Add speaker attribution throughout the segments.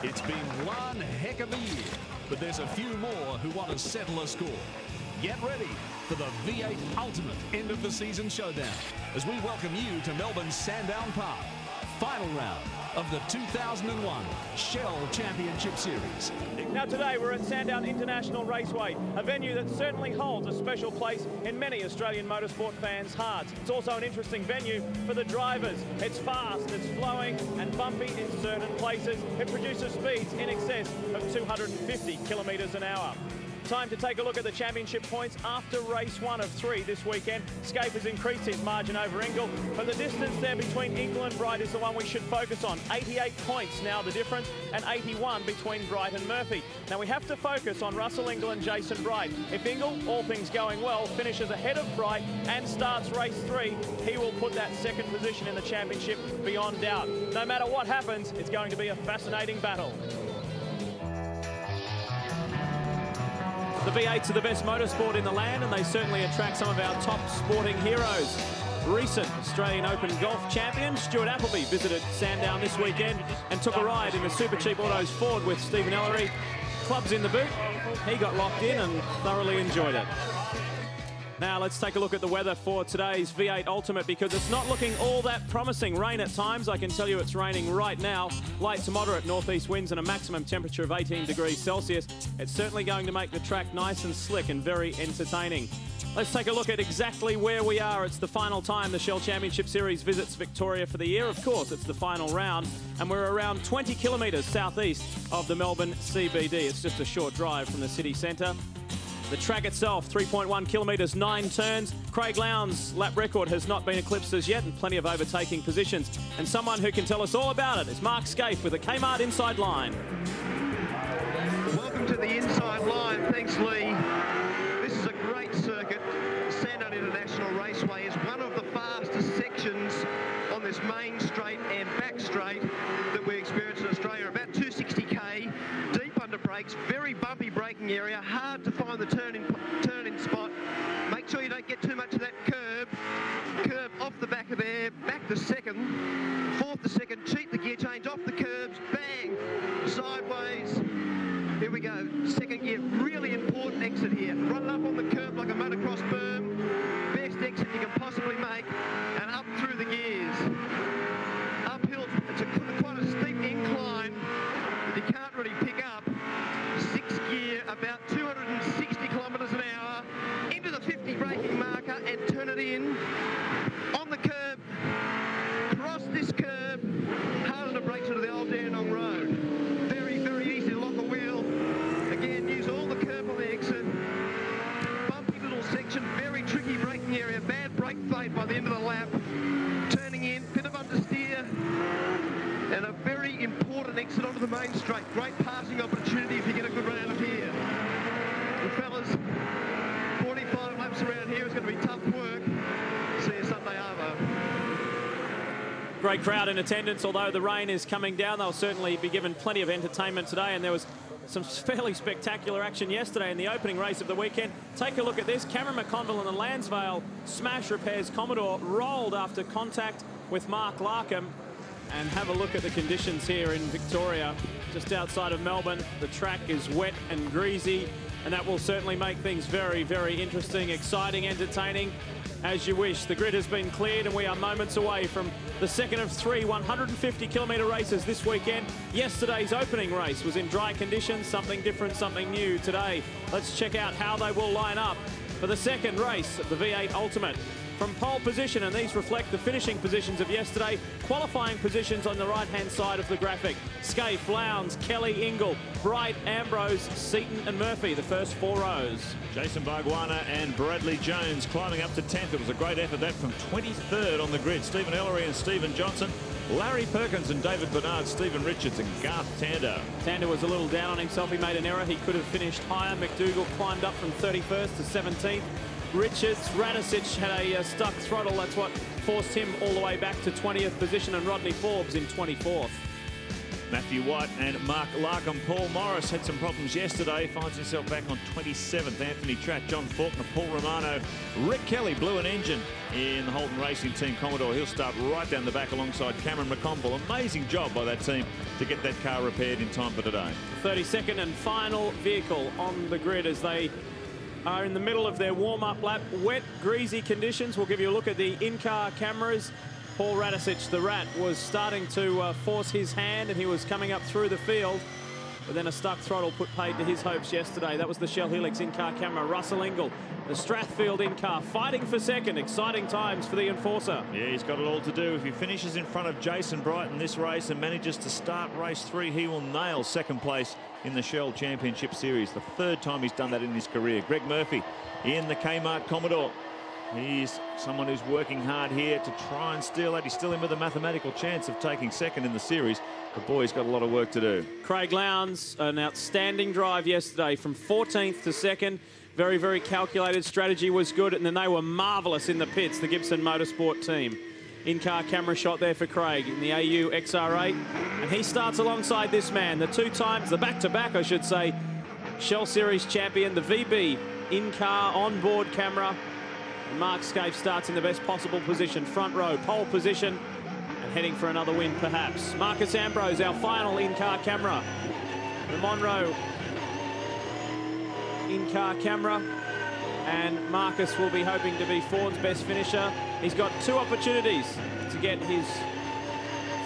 Speaker 1: It's been one heck of a year, but there's a few more who want to settle a score. Get ready for the V8 Ultimate End of the Season Showdown as we welcome you to Melbourne's Sandown Park. Final round of the 2001 Shell Championship Series.
Speaker 2: Now today we're at Sandown International Raceway, a venue that certainly holds a special place in many Australian motorsport fans' hearts. It's also an interesting venue for the drivers. It's fast, it's flowing and bumpy in certain places. It produces speeds in excess of 250 kilometres an hour. Time to take a look at the championship points after race 1 of 3 this weekend. Scape has increased his margin over Ingle, but the distance there between Ingle and Bright is the one we should focus on. 88 points now the difference, and 81 between Bright and Murphy. Now we have to focus on Russell Ingle and Jason Bright. If Ingle, all things going well, finishes ahead of Bright and starts race 3, he will put that second position in the championship beyond doubt. No matter what happens, it's going to be a fascinating battle. The V8s are the best motorsport in the land, and they certainly attract some of our top sporting heroes. Recent Australian Open golf champion Stuart Appleby visited Sandown this weekend and took a ride in the Super Cheap Autos Ford with Stephen Ellery. Clubs in the boot. He got locked in and thoroughly enjoyed it. Now let's take a look at the weather for today's V8 Ultimate, because it's not looking all that promising. Rain at times, I can tell you it's raining right now. Light to moderate northeast winds and a maximum temperature of 18 degrees Celsius. It's certainly going to make the track nice and slick and very entertaining. Let's take a look at exactly where we are. It's the final time the Shell Championship Series visits Victoria for the year. Of course, it's the final round, and we're around 20 kilometres southeast of the Melbourne CBD. It's just a short drive from the city centre. The track itself, 3.1 kilometres, 9 turns. Craig Lowndes' lap record has not been eclipsed as yet, and plenty of overtaking positions. And someone who can tell us all about it is Mark Scaife with the K-Mart inside line.
Speaker 3: Welcome to the inside line. Thanks, Lee. This is a great circuit. Sandown International Raceway is one of the fastest sections on this main straight and back straight that we experience in Australia. About 260k, deep under brakes, very bumpy braking area, hard to find the turn-in spot. Make sure you don't get too much of that curb off the back of there, back to second, fourth to second, cheat the gear change, off the curbs, bang, sideways. Here we go, second gear, really important exit here. Run it up on the curb like a motocross berm, best exit you can possibly make, and up through the gears. Uphill, it's quite a steep incline that you can't really pick up. Sixth gear, about 260 kilometres an hour, into the 50 braking marker and turn it in. On the curb, cross this curb, hard on the brakes into the old Dandenong Road. Very, very easy to lock a wheel. Again, use all the curb on the exit. Bumpy little section, very tricky braking area, bad brake fade by the end of the lap. Turning in, bit of understeer, and a very important exit onto the main straight. Great passing opportunity if you get a good run out of here. And fellas, 45 laps around here is going to be tough work. See you Sunday over.
Speaker 2: Great crowd in attendance. Although the rain is coming down, they'll certainly be given plenty of entertainment today, and there was some fairly spectacular action yesterday in the opening race of the weekend. Take a look at this. Cameron McConville in the Lansvale Smash Repairs Commodore rolled after contact with Mark Larkham. And have a look at the conditions here in Victoria, just outside of Melbourne. The track is wet and greasy, and that will certainly make things very, very interesting, exciting, entertaining, as you wish. The grid has been cleared, and we are moments away from the second of 3 150-kilometre races this weekend. Yesterday's opening race was in dry conditions, something different, something new today. Let's check out how they will line up for the second race of the V8 Ultimate. From pole position, and these reflect the finishing positions of yesterday, qualifying positions on the right-hand side of the graphic. Scaife, Lowndes, Kelly, Ingle, Bright, Ambrose, Seaton and Murphy, the first 4 rows.
Speaker 4: Jason Bargwanna and Bradley Jones climbing up to 10th. It was a great effort, that from 23rd on the grid. Stephen Ellery and Stephen Johnson, Larry Perkins and David Bernard, Stephen Richards and Garth Tander.
Speaker 2: Tander was a little down on himself. He made an error. He could have finished higher. McDougall climbed up from 31st to 17th. Richards, Radicic had a stuck throttle. That's what forced him all the way back to 20th position, and Rodney Forbes in 24th.
Speaker 4: Matthew White and Mark Larkham. Paul Morris had some problems yesterday, finds himself back on 27th. Anthony Tratt, John Faulkner, Paul Romano, Rick Kelly blew an engine in the Holden Racing Team Commodore. He'll start right down the back alongside Cameron McConville. Amazing job by that team to get that car repaired in time for today. 32nd and final vehicle on the grid as they are in the middle of their warm-up lap. Wet, greasy conditions. We'll give you a look at the in-car cameras. Paul Radisich, the Rat, was starting to force his hand, and he was coming up through the field. But then a stuck throttle put paid to his hopes yesterday. That was the Shell Helix in-car camera. Russell Ingall, the Strathfield in-car, fighting for second. Exciting times for the Enforcer. Yeah, he's got it all to do. If he finishes in front of Jason Bright in this race and manages to start race 3, he will nail second place in the Shell Championship Series. The third time he's done that in his career. Greg Murphy in the K-Mart Commodore. He's someone who's working hard here to try and steal that. He's still in with a mathematical chance of taking second in the series. The boy's got a lot of work to do. Craig Lowndes, an outstanding drive yesterday from 14th to 2nd. Very, very calculated. Strategy was good, and then they were marvellous in the pits, the Gibson Motorsport team. In-car camera shot there for Craig in the AU XR8. And he starts alongside this man, the two times, the back-to-back, I should say, Shell Series champion, the VB in-car onboard camera. Mark Scaife starts in the best possible position, front row, pole position, and heading for another win perhaps. Marcus Ambrose, our final in-car camera. The Monroe in-car camera, and Marcus will be hoping to be Ford's best finisher. He's got 2 opportunities to get his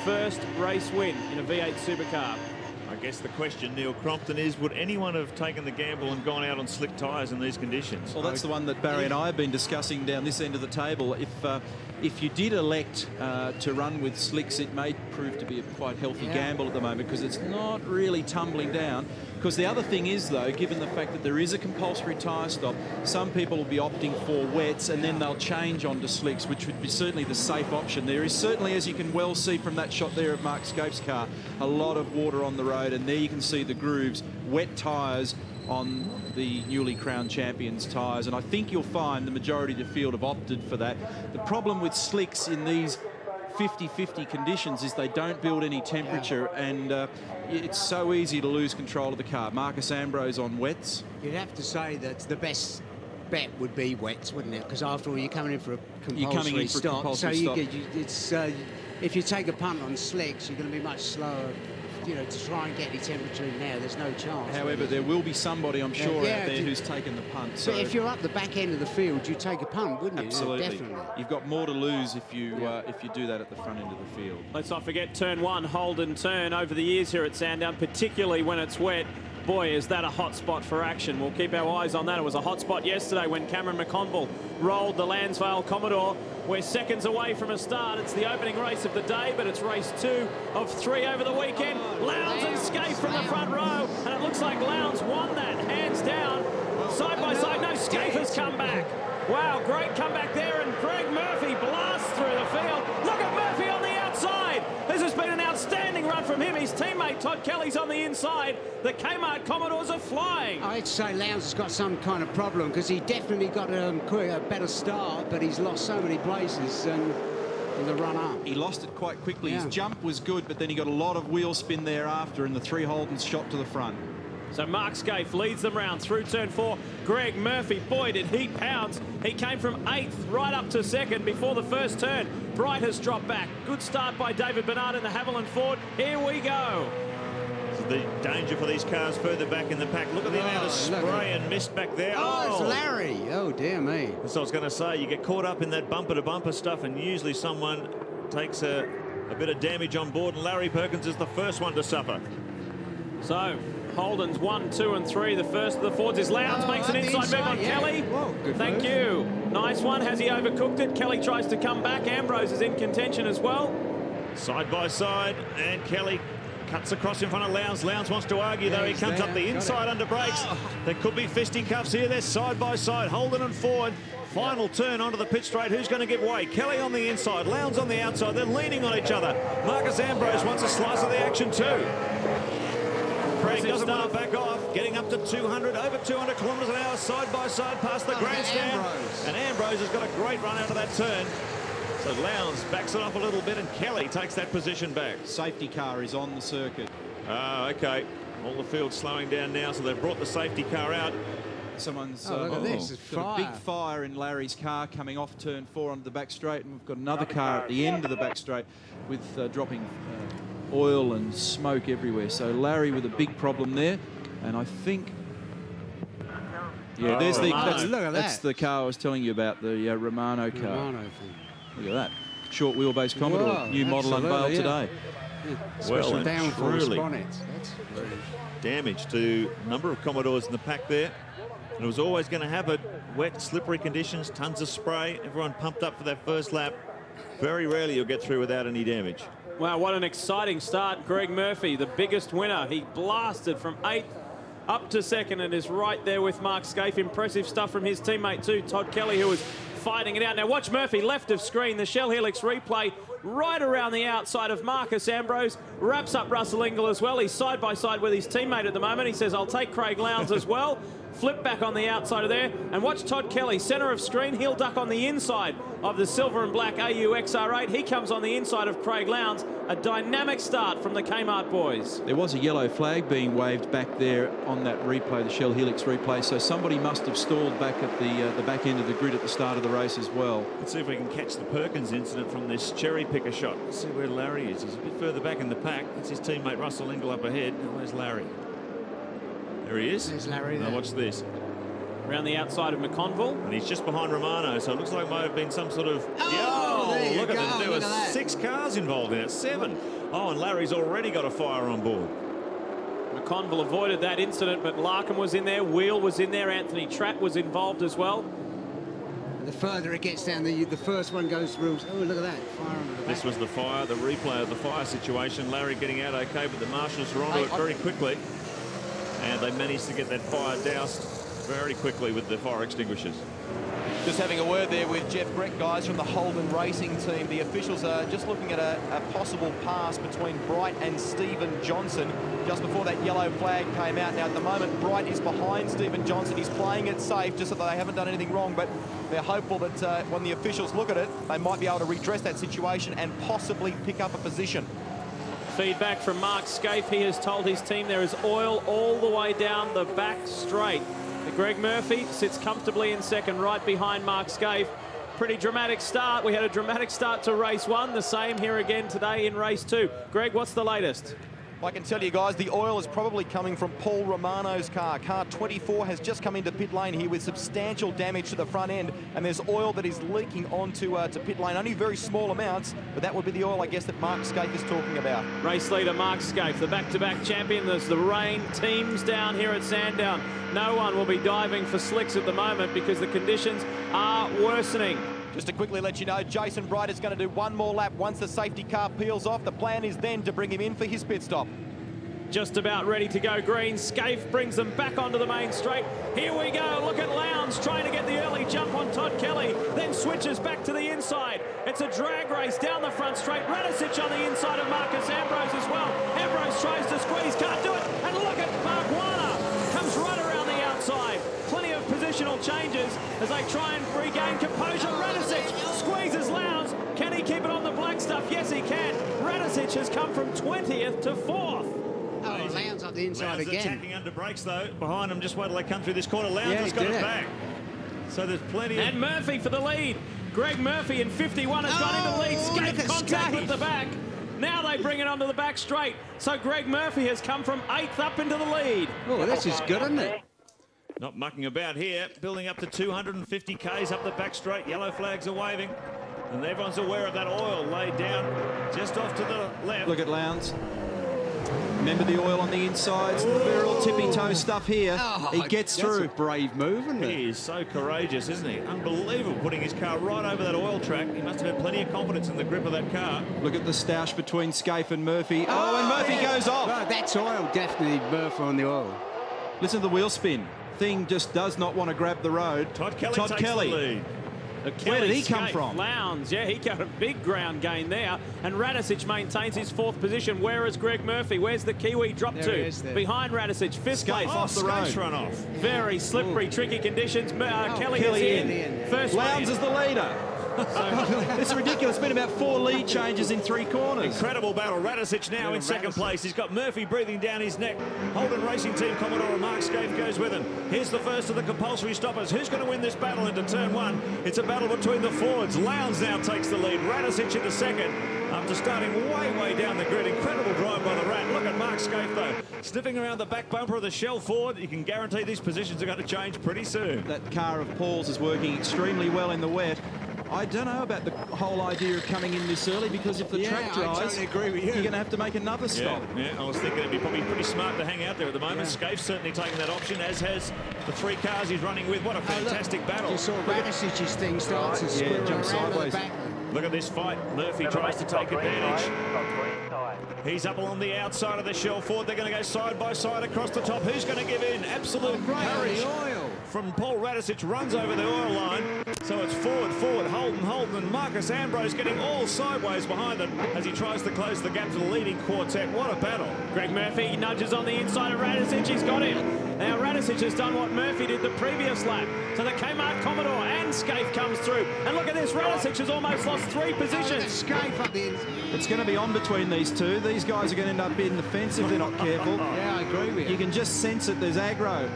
Speaker 4: first race win in a V8 Supercar. I guess the question, Neil Crompton, is would anyone have taken the gamble and gone out on slick tyres in these conditions?
Speaker 5: Well, that's the one that Barry and I have been discussing down this end of the table. If you did elect to run with slicks, it may prove to be a quite healthy gamble at the moment because it's not really tumbling down. Because the other thing is, though, given the fact that there is a compulsory tyre stop, some people will be opting for wets and then they'll change onto slicks, which would be certainly the safe option. There is certainly, as you can well see from that shot there of Mark Scaife's car, a lot of water on the road, and there you can see the grooves, wet tyres on the newly crowned champions tyres, and I think you'll find the majority of the field have opted for that. The problem with slicks in these 50-50 conditions is they don't build any temperature, and it's so easy to lose control of the car. Marcus Ambrose on wets.
Speaker 6: You'd have to say that the best bet would be wets, wouldn't it? Because after all, you're coming in for a compulsory stop. If you take a punt on slicks, you're going to be much slower. You know, to try and get any temperature in there, there's no chance.
Speaker 5: However, there will be somebody, I'm sure, out there who's taken the punt. So
Speaker 6: if you're up the back end of the field, you'd take a punt, wouldn't you?
Speaker 5: Absolutely.
Speaker 6: Definitely.
Speaker 5: You've got more to lose if you do that at the front end of the field.
Speaker 2: Let's not forget turn 1, Holden turn over the years here at Sandown, particularly when it's wet. Boy, is that a hot spot for action. We'll keep our eyes on that. It was a hot spot yesterday when Cameron McConville rolled the Lansvale Commodore. We're seconds away from a start. It's the opening race of the day, but it's race 2 of 3 over the weekend. Lowndes and Scaife from the front row, and it looks like Lowndes won that, hands down. Side by side, no, Scaife has come back. Wow, great comeback there, and Greg Murphy blasts through the field. Look at Murphy on the outside. This has been an outstanding run from him. His teammate Todd Kelly's on the inside. The K-Mart Commodores are flying.
Speaker 6: I'd say Lowndes has got some kind of problem because he definitely got a better start, but he's lost so many places in the run up.
Speaker 5: He lost it quite quickly. His jump was good, but then he got a lot of wheel spin thereafter, and the 3 Holdens shot to the front.
Speaker 2: So Mark Scaife leads them round through turn 4. Greg Murphy, boy, did he pounce. He came from 8th right up to 2nd before the first turn. Bright has dropped back. Good start by David Bernard in the Haviland Ford. Here we go.
Speaker 4: The danger for these cars further back in the pack. Look at the amount of spray and mist back there.
Speaker 6: Oh, it's Larry. Oh, dear me.
Speaker 4: So I was going to say, you get caught up in that bumper-to-bumper stuff, and usually someone takes a bit of damage on board, and Larry Perkins is the first one to suffer.
Speaker 2: So Holden's 1, 2 and 3. The first of the Fords is Lowndes, makes an inside move on Kelly.
Speaker 6: Whoa,
Speaker 2: Thank you. Nice one. Has he overcooked it? Kelly tries to come back. Ambrose is in contention as well.
Speaker 4: Side by side, and Kelly cuts across in front of Lowndes. Lowndes wants to argue, though. He comes up the inside under brakes. There could be fisticuffs here. They're side by side. Holden and Ford. Final turn onto the pit straight. Who's going to give way? Kelly on the inside, Lowndes on the outside. They're leaning on each other. Marcus Ambrose wants a slice of the action too. Craig doesn't want to back off. Getting up to 200, over 200 kilometres an hour, side by side past the grandstand. And Ambrose has got a great run out of that turn. So Lowndes backs it off a little bit, and Kelly takes that position back.
Speaker 5: Safety car is on the circuit.
Speaker 4: Okay. All the field slowing down now, so they've brought the safety car out.
Speaker 5: Someone's
Speaker 6: look at this.
Speaker 5: got a big fire in Larry's car coming off turn 4 onto the back straight, and we've got another car at the end of the back straight with dropping oil and smoke everywhere. So Larry with a big problem there, and I think, yeah, there's
Speaker 6: look at that.
Speaker 5: That's the car I was telling you about, the Romano car.
Speaker 6: Romano thing.
Speaker 5: Look at that. Short wheelbase Commodore,
Speaker 6: Whoa,
Speaker 5: new model unveiled today.
Speaker 6: Yeah.
Speaker 4: Well,
Speaker 6: Special
Speaker 4: and
Speaker 6: downforce
Speaker 4: truly
Speaker 6: bonnets. That's very...
Speaker 4: damage to a number of Commodores in the pack there. And it was always going to have it. Wet, slippery conditions, tons of spray. Everyone pumped up for that first lap. Very rarely you'll get through without any damage.
Speaker 2: Wow, what an exciting start. Greg Murphy, the biggest winner. He blasted from 8th up to 2nd and is right there with Mark Scaife. Impressive stuff from his teammate too, Todd Kelly, who was fighting it out. Now watch Murphy, left of screen, the Shell Helix replay right around the outside of Marcus Ambrose. Wraps up Russell Ingall as well. He's side by side with his teammate at the moment. He says, I'll take Craig Lowndes as well. Flip back on the outside of there. And watch Todd Kelly, centre of screen. He'll duck on the inside of the silver and black AU XR8. He comes on the inside of Craig Lowndes. A dynamic start from the K-Mart boys.
Speaker 5: There was a yellow flag being waved back there on that replay, the Shell Helix replay, so somebody must have stalled back at the back end of the grid at the start of the race as well.
Speaker 4: Let's see if we can catch the Perkins incident from this cherry picker shot. Let's see where Larry is. He's a bit further back in the pack. That's his teammate Russell Ingall up ahead. And where's Larry? There he is.
Speaker 6: There's Larry there.
Speaker 4: Now watch this.
Speaker 2: Around the outside of McConville.
Speaker 4: And he's just behind Romano, so it looks like it might have been some sort of...
Speaker 6: there you
Speaker 4: look
Speaker 6: go.
Speaker 4: at it. There
Speaker 6: Look
Speaker 4: were
Speaker 6: at that.
Speaker 4: 6 cars involved in it, 7. Oh, and Larry's already got a fire on board.
Speaker 2: McConville avoided that incident, but Larkham was in there, Wheel was in there, Anthony Tratt was involved as well.
Speaker 6: The further it gets down, the first one goes through. Oh, look at that. Fire on the back.
Speaker 4: This was the fire, the replay of the fire situation. Larry getting out okay, but the marshals were onto it very quickly. And they managed to get that fire doused very quickly with the fire extinguishers.
Speaker 7: Just having a word there with Jeff Brett, guys, from the Holden Racing team. The officials are just looking at a possible pass between Bright and Stephen Johnson just before that yellow flag came out. Now, at the moment, Bright is behind Stephen Johnson. He's playing it safe just so that they haven't done anything wrong, but they're hopeful that when the officials look at it, they might be able to redress that situation and possibly pick up a position.
Speaker 2: Feedback from Mark Scaife. He has told his team there is oil all the way down the back straight. Greg Murphy sits comfortably in 2nd, right behind Mark Scaife. Pretty dramatic start. We had a dramatic start to race 1. The same here again today in race 2. Greg, what's the latest?
Speaker 7: I can tell you guys, the oil is probably coming from Paul Romano's car. Car 24 has just come into pit lane here with substantial damage to the front end, and there's oil that is leaking onto to pit lane. Only very small amounts, but that would be the oil, I guess, that Mark Scaife is talking about.
Speaker 2: Race leader Mark Scaife, the back-to-back champion. There's the rain teams down here at Sandown. No one will be diving for slicks at the moment because the conditions are worsening.
Speaker 7: Just to quickly let you know, Jason Bright is going to do one more lap once the safety car peels off. The plan is then to bring him in for his pit stop.
Speaker 2: Just about ready to go green. Scaife brings them back onto the main straight. Here we go. Look at Lowndes trying to get the early jump on Todd Kelly, then switches back to the inside. It's a drag race down the front straight. Radicic on the inside of Marcus Ambrose as well. Ambrose tries to squeeze, can't do it. And look at Mark Warner. Comes right around the outside. Plenty of positional changes as they try and regain composure. Radicic squeezes Lowndes. Can he keep it on the black stuff? Yes, he can. Radicic has come from 20th to 4th.
Speaker 6: Oh, Lowndes up the inside
Speaker 4: Lowndes
Speaker 6: again.
Speaker 4: attacking under brakes, though. Behind him, just wait till they come through this corner. Lowndes
Speaker 6: Yeah,
Speaker 4: has got
Speaker 6: did
Speaker 4: it
Speaker 6: it.
Speaker 4: back. So there's plenty of...
Speaker 2: And Murphy for the lead. Greg Murphy in 51 has got into the lead.
Speaker 6: look
Speaker 2: Scaife
Speaker 6: at
Speaker 2: contact
Speaker 6: Scaife.
Speaker 2: with the back. Now they bring it onto the back straight. So Greg Murphy has come from 8th up into the lead.
Speaker 6: Oh, this is good, isn't it?
Speaker 4: Not mucking about here. Building up to 250 Ks up the back straight. Yellow flags are waving. And everyone's aware of that oil laid down just off to the left.
Speaker 5: Look at Lowndes. Remember the oil on the insides, the barrel tippy toe stuff here.
Speaker 6: Oh,
Speaker 5: he gets
Speaker 6: that's
Speaker 5: through.
Speaker 6: a brave move, isn't it?
Speaker 4: He is so courageous, isn't he? Unbelievable, putting his car right over that oil track. He must have had plenty of confidence in the grip of that car.
Speaker 5: Look at the stoush between Scaife and Murphy. Oh, and Murphy goes off.
Speaker 6: Oh, that's oil, definitely Murphy on the oil.
Speaker 5: Listen to the wheel spin. Thing just does not want to grab the road.
Speaker 4: Todd Kelly takes the lead.
Speaker 5: Where did he come
Speaker 2: Scaife,
Speaker 5: from?
Speaker 2: Lowndes, yeah, he got a big ground gain there. And Radicic maintains his 4th position. Where is Greg Murphy? Where's the Kiwi drop
Speaker 6: There
Speaker 2: to?
Speaker 6: he is there.
Speaker 2: Behind Radicic, 5th place.
Speaker 5: off the road.
Speaker 4: Scaife's run off.
Speaker 2: Very slippery, tricky conditions. Kelly
Speaker 5: Kelly
Speaker 2: is in.
Speaker 6: in.
Speaker 2: First
Speaker 5: Lowndes
Speaker 2: win.
Speaker 5: is the leader. It's ridiculous. It's been about 4 lead changes in 3 corners.
Speaker 4: Incredible battle. Radicic now in second place. He's got Murphy breathing down his neck. Holden Racing Team Commodore Mark Scaife goes with him. Here's the first of the compulsory stoppers. Who's going to win this battle into turn 1? It's a battle between the Fords. Lowndes now takes the lead. Radicic into second after starting way down the grid. Incredible drive by the Rat. Look at Mark Scaife though, sniffing around the back bumper of the Shell Ford. You can guarantee these positions are going to change pretty soon.
Speaker 5: That car of Paul's is working extremely well in the wet. I don't know about the whole idea of coming in this early, because if the track dries,
Speaker 6: I totally agree with you.
Speaker 5: You're going to have to make another stop.
Speaker 4: Yeah, I was thinking it'd be probably pretty smart to hang out there at the moment.
Speaker 6: Yeah.
Speaker 4: Scaife's certainly taking that option, as has the 3 cars he's running with. What a fantastic battle.
Speaker 6: You saw Radicic's thing start to squirrel
Speaker 5: jump
Speaker 6: around
Speaker 5: sideways.
Speaker 6: the back.
Speaker 4: Look at this fight. Murphy tries to take advantage. He's up along the outside of the Shell Ford. They're going to go side by side across the top. Who's going to give in? Absolute courage from Paul Radicic. Runs over the oil line. So it's forward, Holden, and Marcus Ambrose getting all sideways behind them as he tries to close the gap to the leading quartet. What a battle.
Speaker 2: Greg Murphy nudges on the inside of Radicic. He's got him. Now Radicic has done what Murphy did the previous lap. So the K-Mart Commodore and Scaife comes through. And look at this, Radicic has almost lost 3 positions.
Speaker 6: Scaife up the
Speaker 5: It's going to be on between these two. These guys are going to end up being the fence if they're not careful.
Speaker 6: Yeah, I agree with you.
Speaker 5: You can just sense it. There's aggro.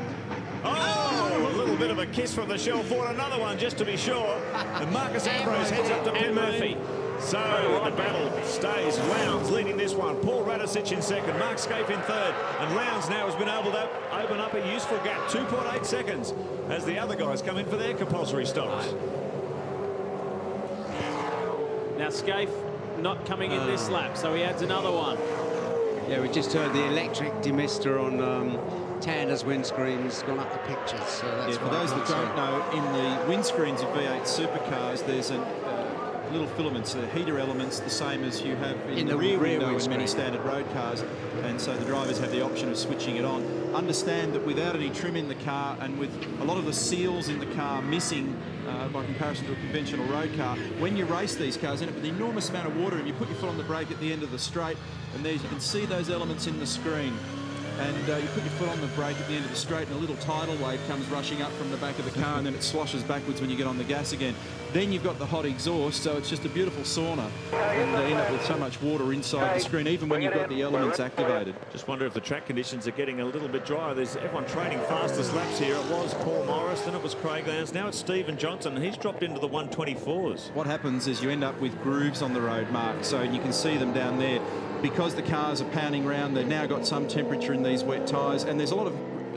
Speaker 4: Oh, a little bit of a kiss from the Shell Ford. Another one just to be sure. And Marcus Ambrose heads up to pit Murphy. So the battle stays. Lowndes leading this one. Paul Radicic in second. Mark Scaife in third. And Lowndes now has been able to open up a useful gap. 2.8 seconds as the other guys come in for their compulsory stops.
Speaker 2: Now Scaife not coming in this lap, so he adds another one.
Speaker 6: Yeah, we just heard the electric demister on Tanner's windscreen's gone up the pictures. So that's
Speaker 5: For those that don't know, in the windscreens of V8 Supercars, there's a little filaments, heater elements, the same as you have in the rear window in many standard road cars, and so the drivers have the option of switching it on. Understand that without any trim in the car and with a lot of the seals in the car missing by comparison to a conventional road car, when you race these cars, end up with an enormous amount of water, and you put your foot on the brake at the end of the straight, and there you can see those elements in the screen. And you put your foot on the brake at the end of the straight, and a little tidal wave comes rushing up from the back of the car, and then it sloshes backwards when you get on the gas again. Then you've got the hot exhaust, so it's just a beautiful sauna, and they end up with so much water inside the screen, even when you've got the elements activated.
Speaker 4: Just wonder if the track conditions are getting a little bit drier. There's everyone training fastest laps here. It was Paul Morris, then it was Craig Lowndes, now it's Stephen Johnson. He's dropped into the 124s.
Speaker 5: What happens is you end up with grooves on the road, Mark, so you can see them down there. Because the cars are pounding around, they've now got some temperature in these wet tyres, and there's a lot of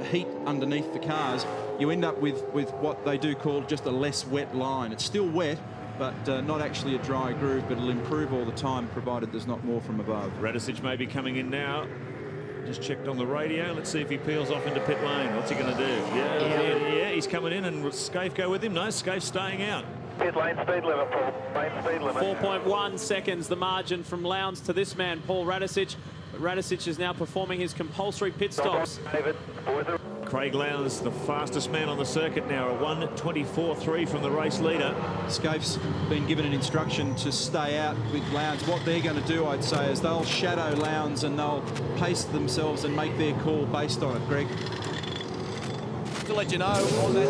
Speaker 5: heat underneath the cars. You end up with what they do call just a less wet line. It's still wet, but not actually a dry groove, but it'll improve all the time, provided there's not more from above.
Speaker 4: Radicic may be coming in now. Just checked on the radio. Let's see if he peels off into pit lane. What's he going to do? Yeah, he's coming in, and Scaife go with him. No, Scaife's staying out.
Speaker 8: Pit lane speed limit, Paul. Lane speed limit.
Speaker 2: 4.1 seconds, the margin from Lowndes to this man, Paul Radicic. But Radicic is now performing his compulsory pit stops.
Speaker 8: David,
Speaker 4: Craig Lowndes, the fastest man on the circuit now, a 1:24.3 from the race leader.
Speaker 5: Scaife's been given an instruction to stay out with Lowndes. What they're going to do, I'd say, is they'll shadow Lowndes and they'll pace themselves and make their call based on it, Greg.
Speaker 7: To let you know, on that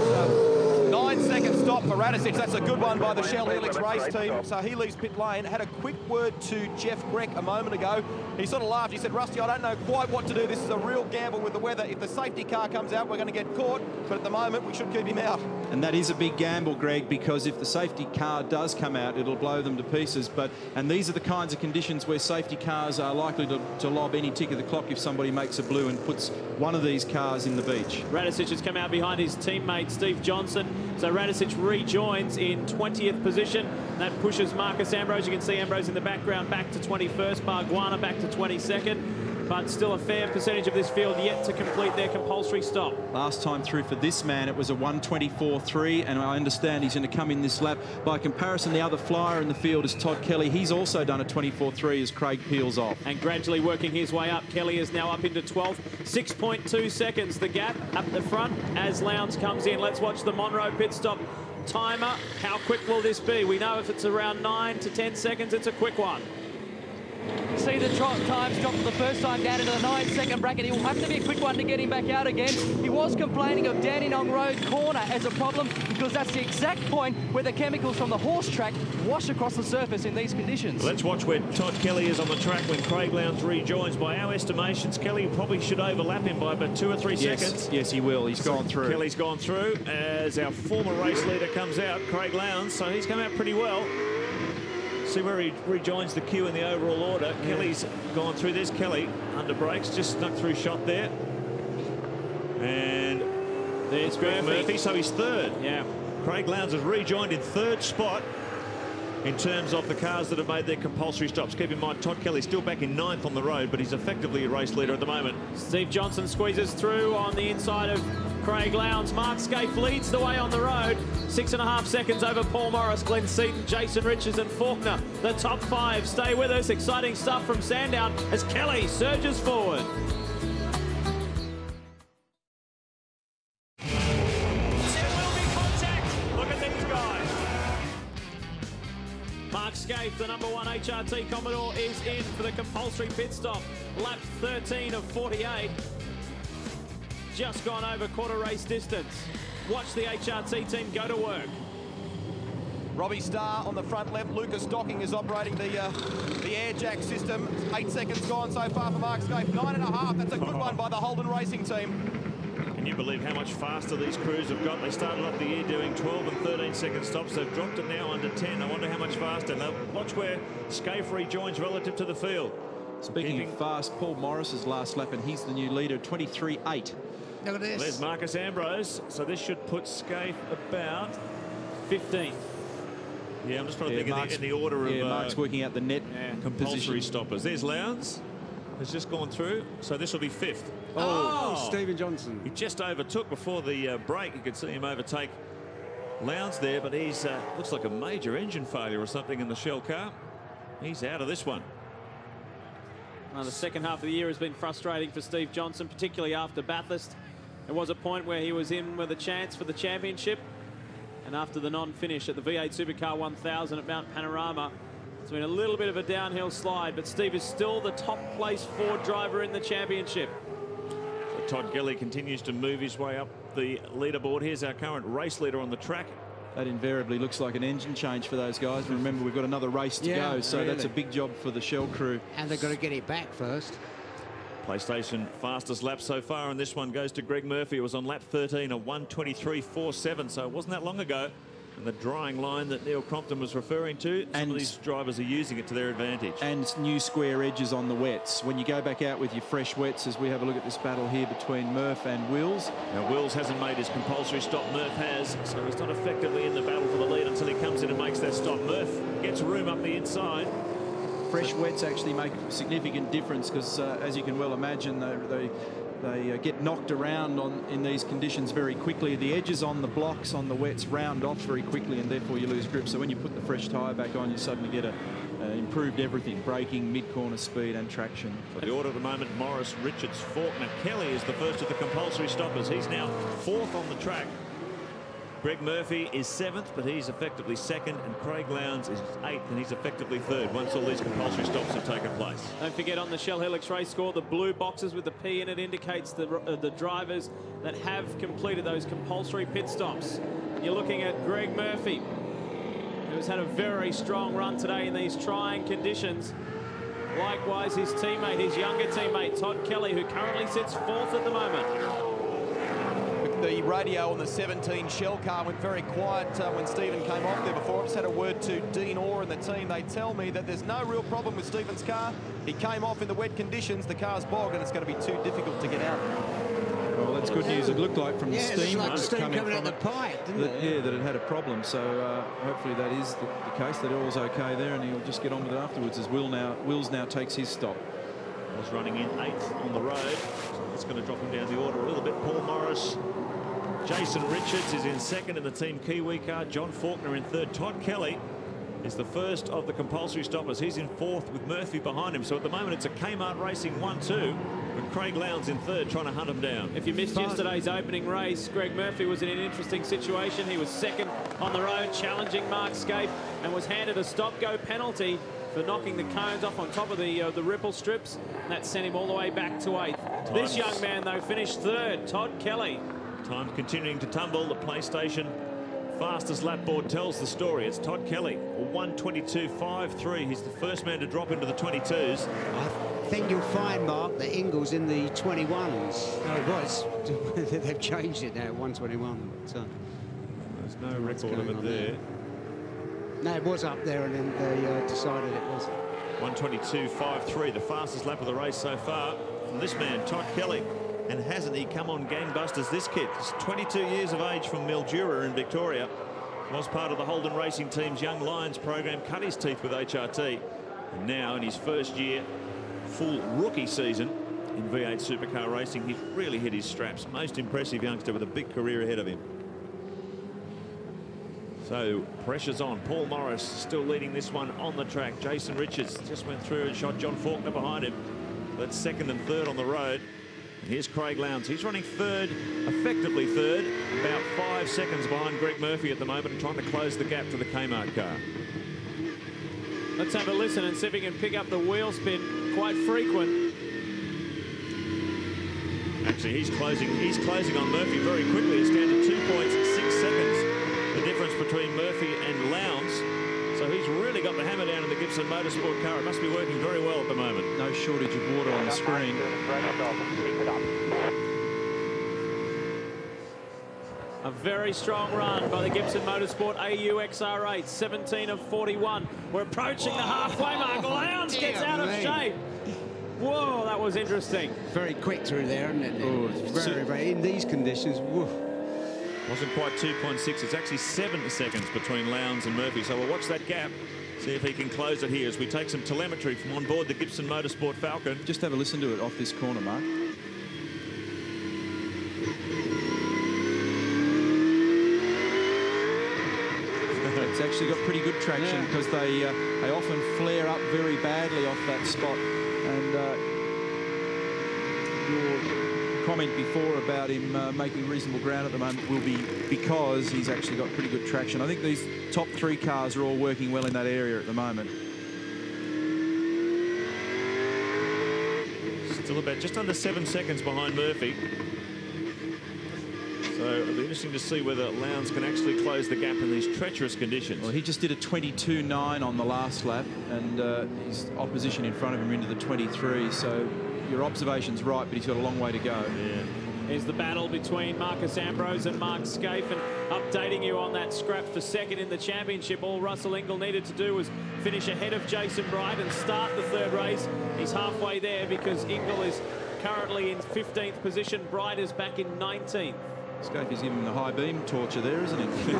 Speaker 7: 9-second stop for Radicic, that's a good one by the Shell Helix race team. So he leaves pit lane. Had a quick word to Jeff Grech a moment ago. He sort of laughed. He said, Rusty, I don't know quite what to do. This is a real gamble with the weather. If the safety car comes out, we're going to get caught. But at the moment, we should keep him out.
Speaker 5: And that is a big gamble, Greg, because if the safety car does come out, it'll blow them to pieces. And these are the kinds of conditions where safety cars are likely to lob any tick of the clock if somebody makes a blue and puts one of these cars in the beach.
Speaker 2: Radicic has come out behind his teammate Steve Johnson. So Radicic rejoins in 20th position. That pushes Marcus Ambrose. You can see Ambrose in the background back to 21st. Barguana back to 22nd. But still a fair percentage of this field yet to complete their compulsory stop. Last time through for this man, it was a 1:24.3, and I understand he's going to come in this lap. By comparison, the other flyer in the field is Todd Kelly. He's also done a 24.3 as Craig peels off. And gradually working his way up. Kelly is now up into 12th. 6.2 seconds the gap up the front as Lowndes comes in. Let's watch the Monroe pit stop timer. How quick will this be? We know if it's around 9 to 10 seconds, it's a quick one.
Speaker 9: see the times drop for the first time down into the 9-second bracket. He will have to be a quick one to get him back out again. He was complaining of Dandenong Road corner as a problem because that's the exact point where the chemicals from the horse track wash across the surface in these conditions.
Speaker 4: Let's watch where Todd Kelly is on the track when Craig Lowndes rejoins. By our estimations, Kelly probably should overlap him by about 2 or 3 seconds.
Speaker 5: Yes, he will. He's gone through.
Speaker 4: Kelly's gone through as our former race leader comes out, Craig Lowndes, so he's come out pretty well. See where he rejoins the queue in the overall order. Yeah. Kelly's gone through this. Kelly under brakes, just snuck through shot there. And there's Greg Murphy, so he's third.
Speaker 2: Yeah.
Speaker 4: Craig Lowndes has rejoined in third spot in terms of the cars that have made their compulsory stops. Keep in mind, Todd Kelly's still back in 9th on the road, but he's effectively a race leader at the moment.
Speaker 2: Steve Johnson squeezes through on the inside of Craig Lowndes. Mark Scaife leads the way on the road. 6.5 seconds over Paul Morris, Glenn Seaton, Jason Richards and Faulkner. The top 5 stay with us. Exciting stuff from Sandown as Kelly surges forward. Scaife, the number 1 HRT Commodore, is in for the compulsory pit stop. Lap 13 of 48. Just gone over quarter race distance. Watch the HRT team go to work.
Speaker 7: Robbie Starr on the front left. Lucas Docking is operating the air jack system. 8 seconds gone so far for Mark Scaife. 9.5. That's a good one by the Holden Racing team.
Speaker 4: Can you believe how much faster these crews have got? They started off the year doing 12 and 13 second stops. They've dropped it now under 10. I wonder how much faster. Now watch where Scaife rejoins relative to the field.
Speaker 5: Speaking of fast, Paul Morris's last lap, and he's the new leader, 23.8.
Speaker 6: Look at this.
Speaker 4: There's Marcus Ambrose. So this should put Scaife about 15th. Yeah, I'm just trying to think in the order of...
Speaker 5: Mark's working out the net
Speaker 4: compulsory stoppers. There's Lowndes. Has just gone through, so this will be 5th.
Speaker 6: Oh, Stephen Johnson.
Speaker 4: He just overtook before the break. You could see him overtake Lowndes there, but he's looks like a major engine failure or something in the Shell car. He's out of this one.
Speaker 2: Well, the second half of the year has been frustrating for Steve Johnson, particularly after Bathurst. There was a point where he was in with a chance for the championship, and after the non-finish at the V8 Supercar 1000 at Mount Panorama, it's been a little bit of a downhill slide, but Steve is still the top place Ford driver in the championship.
Speaker 4: So Todd Kelly continues to move his way up the leaderboard. Here's our current race leader on the track.
Speaker 5: That invariably looks like an engine change for those guys. And remember, we've got another race to go, so that's a big job for the Shell crew.
Speaker 6: And they've got to get it back first.
Speaker 4: PlayStation fastest lap so far, and this one goes to Greg Murphy. It was on lap 13, a 1:23.47, so it wasn't that long ago. And the drying line that Neil Crompton was referring to, some of these drivers are using it to their advantage.
Speaker 5: And new square edges on the wets. When you go back out with your fresh wets, as we have a look at this battle here between Murph and Wills.
Speaker 4: Now, Wills hasn't made his compulsory stop. Murph has, so he's not effectively in the battle for the lead until he comes in and makes that stop. Murph gets room up the inside.
Speaker 5: Fresh wets actually make a significant difference because, as you can well imagine, they get knocked around in these conditions very quickly. The edges on the blocks on the wets round off very quickly, and therefore you lose grip. So when you put the fresh tyre back on, you suddenly get improved everything: braking, mid-corner speed and traction.
Speaker 4: For the order at the moment, Morris, Richards, Faulkner. Kelly is the first of the compulsory stoppers. He's now 4th on the track. Greg Murphy is 7th, but he's effectively 2nd, and Craig Lowndes is 8th, and he's effectively 3rd once all these compulsory stops have taken place.
Speaker 2: Don't forget, on the Shell Helix race score, the blue boxes with the P in it indicates the drivers that have completed those compulsory pit stops. You're looking at Greg Murphy, who's had a very strong run today in these trying conditions. Likewise, his teammate, his younger teammate, Todd Kelly, who currently sits 4th at the moment.
Speaker 7: The radio on the 17 Shell car went very quiet when Stephen came off there before. I just had a word to Dean Orr and the team. They tell me that there's no real problem with Stephen's car. He came off in the wet conditions. The car's bogged and it's going to be too difficult to get out.
Speaker 5: Well, that's good news. It looked like from the steam
Speaker 6: like coming out the pipe, didn't it?
Speaker 5: That it had a problem. So hopefully that is the case, that all's okay there, and he'll just get on with it afterwards as Wills now takes his stop.
Speaker 4: Was running in 8th on the road. So it's going to drop him down the order a little bit. Paul Morris. Jason Richards is in 2nd in the Team Kiwi car. John Faulkner in 3rd. Todd Kelly is the first of the compulsory stoppers. He's in 4th with Murphy behind him. So at the moment it's a K-Mart Racing 1-2 with Craig Lowndes in 3rd trying to hunt him down.
Speaker 2: If you missed yesterday's opening race, Greg Murphy was in an interesting situation. He was 2nd on the road challenging Mark Scaife and was handed a stop-go penalty for knocking the cones off on top of the ripple strips. And that sent him all the way back to 8th. This young man, though, finished 3rd, Todd Kelly.
Speaker 4: Time's continuing to tumble. The PlayStation fastest lap board tells the story. It's Todd Kelly, 1:22.53. He's the first man to drop into the 22s.
Speaker 6: I think you'll find, Mark, that Ingles in the 21s. No, it was. They've changed it now, 121. But,
Speaker 4: there's no record of it there.
Speaker 6: No, it was up there, and then they decided it was.
Speaker 4: 1:22.53, the fastest lap of the race so far from this man, Todd Kelly. And hasn't he come on gangbusters, this kid? He's 22 years of age from Mildura in Victoria. Was part of the Holden Racing Team's Young Lions program, cut his teeth with HRT. And now in his first year, full rookie season in V8 Supercar racing, he's really hit his straps. Most impressive youngster with a big career ahead of him. So pressure's on. Paul Morris still leading this one on the track. Jason Richards just went through and shot John Faulkner behind him. That's 2nd and 3rd on the road. And here's Craig Lowndes. He's running 3rd, effectively 3rd, about 5 seconds behind Greg Murphy at the moment, and trying to close the gap to the K-Mart car.
Speaker 2: Let's have a listen and see if he can pick up the wheel spin. Quite frequent.
Speaker 4: Actually, he's closing on Murphy very quickly. It's down to 2.6 seconds. The difference between Murphy and Lowndes. So he's really got the hammer down in the Gibson Motorsport car. It must be working very well at the moment.
Speaker 5: No shortage of water on the screen.
Speaker 2: A very strong run by the Gibson Motorsport AU XR8, 17 of 41. We're approaching the halfway mark. Lowndes gets out of shape. Whoa, that was interesting.
Speaker 6: Very quick through there, isn't it? Oh, very, in these conditions. Woof.
Speaker 4: Wasn't quite 2.6. It's actually 7 seconds between Lowndes and Murphy. So we'll watch that gap, see if he can close it here as we take some telemetry from on board the Gibson Motorsport Falcon.
Speaker 5: Just have a listen to it off this corner, Mark. It's actually got pretty good traction because they often flare up very badly off that spot. And your comment before about him making reasonable ground at the moment will be because he's actually got pretty good traction. I think these top 3 cars are all working well in that area at the moment.
Speaker 4: Still about just under 7 seconds behind Murphy. So it'll be interesting to see whether Lowndes can actually close the gap in these treacherous conditions.
Speaker 5: Well, he just did a 22.9 on the last lap, and his opposition in front of him into the 23. So your observation's right, but he's got a long way to go.
Speaker 4: Yeah.
Speaker 2: Here's the battle between Marcus Ambrose and Mark Scaife, and updating you on that scrap for 2nd in the championship. All Russell Ingall needed to do was finish ahead of Jason Bright and start the 3rd race. He's halfway there because Ingall is currently in 15th position. Bright is back in 19th.
Speaker 5: Scaife is giving him the high beam torture there, isn't he?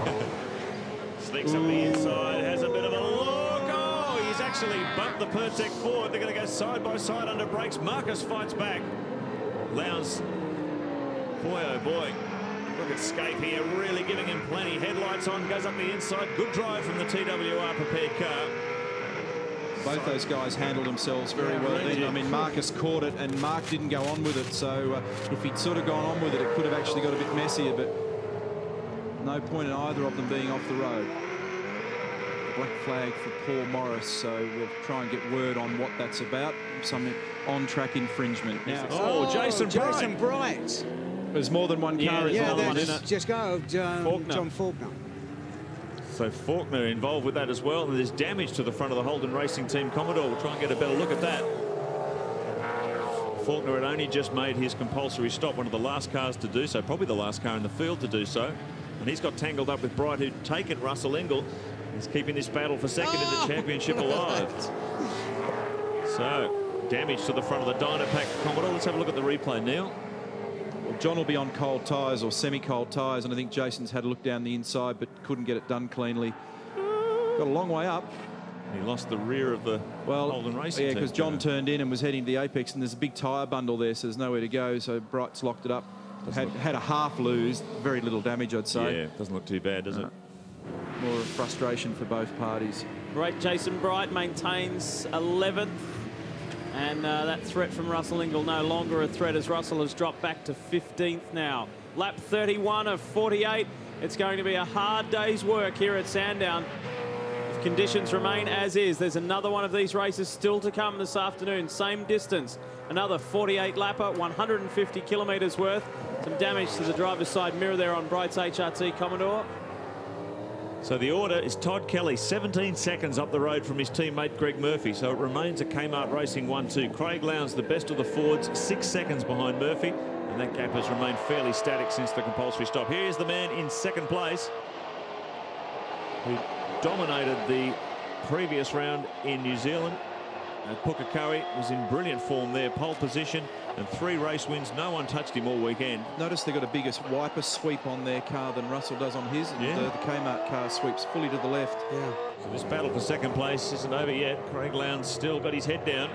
Speaker 4: Sneaks up the inside, has a bit of a look. Oh, he's actually bumped the Pertec forward. They're going to go side by side under brakes. Marcus fights back. Lowndes, boy oh boy. Look at Scaife here, really giving him plenty. Headlights on, goes up the inside. Good drive from the TWR prepared car.
Speaker 5: Both those guys handled themselves very well then. I mean, Marcus caught it and Mark didn't go on with it. So if he'd sort of gone on with it, it could have actually got a bit messier, but no point in either of them being off the road. Black flag for Paul Morris, so we'll try and get word on what that's about. Some on-track infringement. Now,
Speaker 4: Jason
Speaker 6: Bright.
Speaker 5: There's more than one car involved in it.
Speaker 6: Just go, John Faulkner.
Speaker 4: So Faulkner involved with that as well, and there's damage to the front of the Holden Racing Team Commodore. We'll try and get a better look at that. Faulkner had only just made his compulsory stop, one of the last cars to do so, probably the last car in the field to do so. And he's got tangled up with Bright, who'd taken Russell Ingall. He's keeping this battle for 2nd in the championship alive. So, damage to the front of the Dynapack Commodore. Let's have a look at the replay, Neil.
Speaker 5: Well, John will be on cold tyres or semi-cold tyres, and I think Jason's had a look down the inside but couldn't get it done cleanly. Got a long way up.
Speaker 4: He lost the rear of the Holden Racing team.
Speaker 5: Yeah, because John turned in and was heading to the apex, and there's a big tyre bundle there, so there's nowhere to go. So Bright's locked it up. Had a half lose, very little damage, I'd say.
Speaker 4: Yeah, doesn't look too bad, does it?
Speaker 5: More frustration for both parties.
Speaker 2: Right, Jason Bright maintains 11th. And that threat from Russell Ingall no longer a threat as Russell has dropped back to 15th now. Lap 31 of 48. It's going to be a hard day's work here at Sandown. If conditions remain as is, there's another one of these races still to come this afternoon. Same distance, another 48 lapper, 150 kilometres worth. Some damage to the driver's side mirror there on Bright's HRT Commodore.
Speaker 4: So the order is Todd Kelly, 17 seconds up the road from his teammate Greg Murphy. So it remains a K-Mart Racing 1-2. Craig Lowndes, the best of the Fords, 6 seconds behind Murphy. And that gap has remained fairly static since the compulsory stop. Here is the man in second place who dominated the previous round in New Zealand. Pukekohe was in brilliant form there, pole position and 3 race wins. No one touched him all weekend.
Speaker 5: Notice they've got a bigger wiper sweep on their car than Russell does on his. And the K-Mart car sweeps fully to the left.
Speaker 6: Yeah.
Speaker 4: So this battle for second place isn't over yet. Craig Lowndes still got his head down.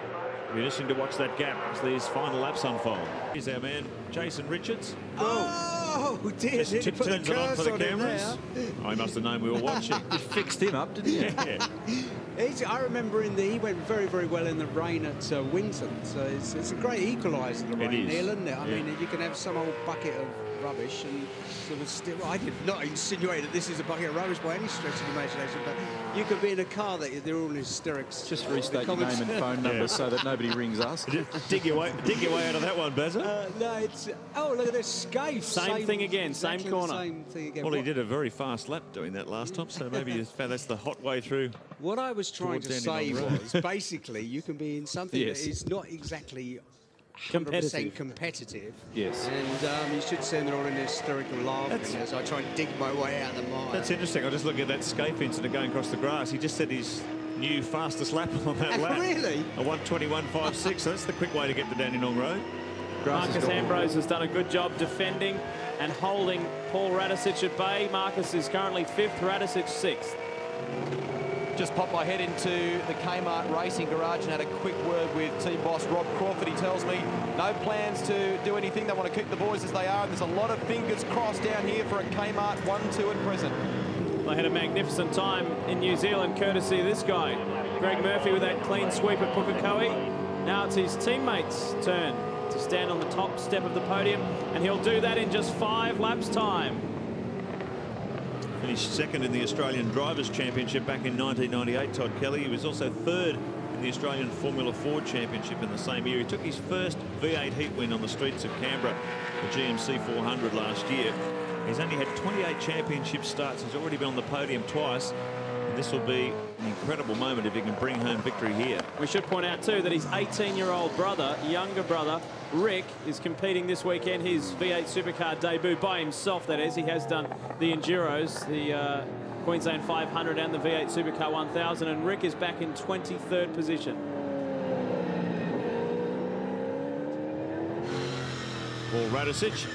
Speaker 4: Be interesting to watch that gap as these final laps unfold. Here's our man, Jason Richards.
Speaker 6: Oh, dear.
Speaker 4: Just turns it on for the cameras. I must have known we were watching.
Speaker 5: You fixed him up, didn't you?
Speaker 4: Yeah.
Speaker 6: I remember he went very, very well in the rain at Winton. So it's a great equaliser, the rain, Neil, isn't it? I mean, you can have some old bucket of rubbish and sort of still. I did not insinuate that this is a bucket of rubbish by any stretch of the imagination, but you could be in a car that they're all in hysterics.
Speaker 5: Just restate your name and phone number so that nobody rings us.
Speaker 4: dig your way out of that one, Bazza.
Speaker 6: No, it's look at this Scaife.
Speaker 2: Same thing again,
Speaker 6: exactly
Speaker 2: same corner.
Speaker 6: Same thing again.
Speaker 4: Well, he did a very fast lap doing that last time, so maybe you found that's the hot way through.
Speaker 6: What I was trying to say was basically you can be in something that is not exactly 100% competitive.
Speaker 5: Yes.
Speaker 6: And you should say they're all in hysterical laughing as I try and dig my way out of the mire.
Speaker 4: That's interesting. I just look at that Scaife incident going across the grass. He just said his new fastest lap on that lap.
Speaker 6: Really?
Speaker 4: A 1:21.56. So that's the quick way to get to Dandenong Road.
Speaker 2: Marcus Ambrose has done a good job defending and holding Paul Radisich at bay. Marcus is currently 5th, Radisich 6th.
Speaker 7: Just popped my head into the K-Mart Racing garage and had a quick word with team boss Rob Crawford. He tells me no plans to do anything. They want to keep the boys as they are. And there's a lot of fingers crossed down here for a K-Mart 1-2 at present.
Speaker 2: They had a magnificent time in New Zealand, courtesy of this guy, Greg Murphy, with that clean sweep at Pukekohe. Now it's his teammates' turn to stand on the top step of the podium, and he'll do that in just 5 laps' time.
Speaker 4: Finished second in the Australian Drivers' Championship back in 1998, Todd Kelly. He was also 3rd in the Australian Formula Ford Championship in the same year. He took his first V8 heat win on the streets of Canberra, the GMC 400 last year. He's only had 28 championship starts. He's already been on the podium twice. And this will be an incredible moment if he can bring home victory here.
Speaker 2: We should point out too that his 18-year-old brother, younger brother, Rick, is competing this weekend. His V8 Supercar debut by himself, that is. He has done the Enduros, the Queensland 500 and the V8 Supercar 1000, and Rick is back in 23rd position.
Speaker 4: Paul Radisich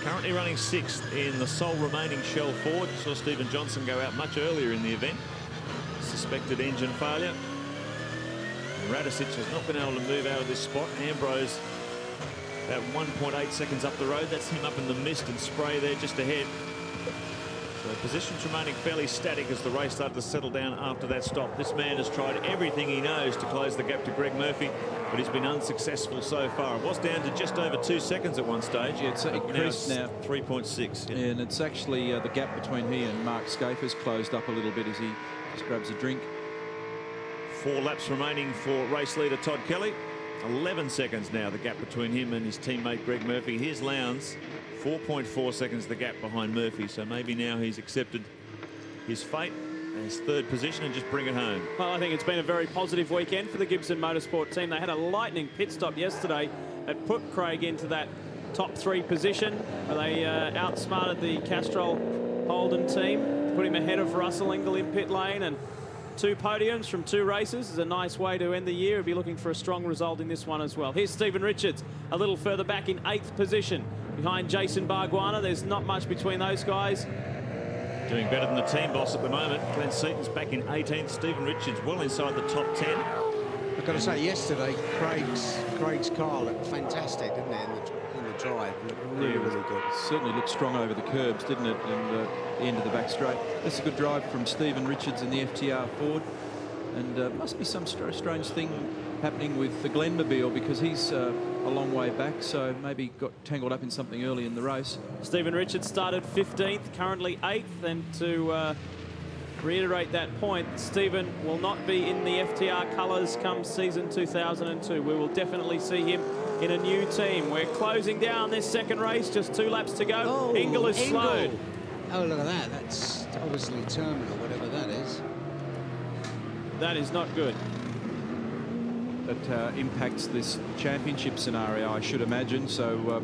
Speaker 4: currently running 6th in the sole remaining Shell Ford. Saw Stephen Johnson go out much earlier in the event. Suspected engine failure. Radisich has not been able to move out of this spot. Ambrose about 1.8 seconds up the road. That's him up in the mist and spray there just ahead. So positions remaining fairly static as the race started to settle down after that stop. This man has tried everything he knows to close the gap to Greg Murphy, but he's been unsuccessful so far. It was down to just over 2 seconds at one stage.
Speaker 5: Yeah, it's increased now
Speaker 4: 3.6.
Speaker 5: Yeah, and it's actually the gap between he and Mark Scaife has closed up a little bit as he just grabs a drink.
Speaker 4: 4 laps remaining for race leader Todd Kelly. 11 seconds now, the gap between him and his teammate Greg Murphy. Here's Lowndes, 4.4 seconds the gap behind Murphy. So maybe now he's accepted his fate and his 3rd position and just bring it home.
Speaker 2: Well, I think it's been a very positive weekend for the Gibson Motorsport team. They had a lightning pit stop yesterday that put Craig into that top 3 position, where they outsmarted the Castrol Holden team, put him ahead of Russell Ingall in pit lane, and 2 podiums from 2 races is a nice way to end the year. He'll be looking for a strong result in this one as well. Here's Stephen Richards a little further back in 8th position behind Jason Bargwanna. There's not much between those guys.
Speaker 4: Doing better than the team boss at the moment. Glenn Seaton's back in 18th. Stephen Richards well inside the top 10.
Speaker 6: I've got to say, yesterday Craig's car looked fantastic, didn't it, in the drive? Really, really good.
Speaker 5: Certainly looked strong over the curbs, didn't it, and the end of the back straight. That's a good drive from Stephen Richards in the FTR Ford. And must be some strange thing happening with the Glenmobile, because he's a long way back, so maybe got tangled up in something early in the race.
Speaker 2: Stephen Richards started 15th, currently 8th, and to reiterate that point, Stephen will not be in the FTR colours come season 2002. We will definitely see him in a new team. We're closing down this second race, just 2 laps to go.
Speaker 6: Oh,
Speaker 2: Engel is slowed.
Speaker 6: Oh, look at that. That's obviously terminal, whatever that is.
Speaker 2: That is not good.
Speaker 5: That impacts this championship scenario, I should imagine. So we'll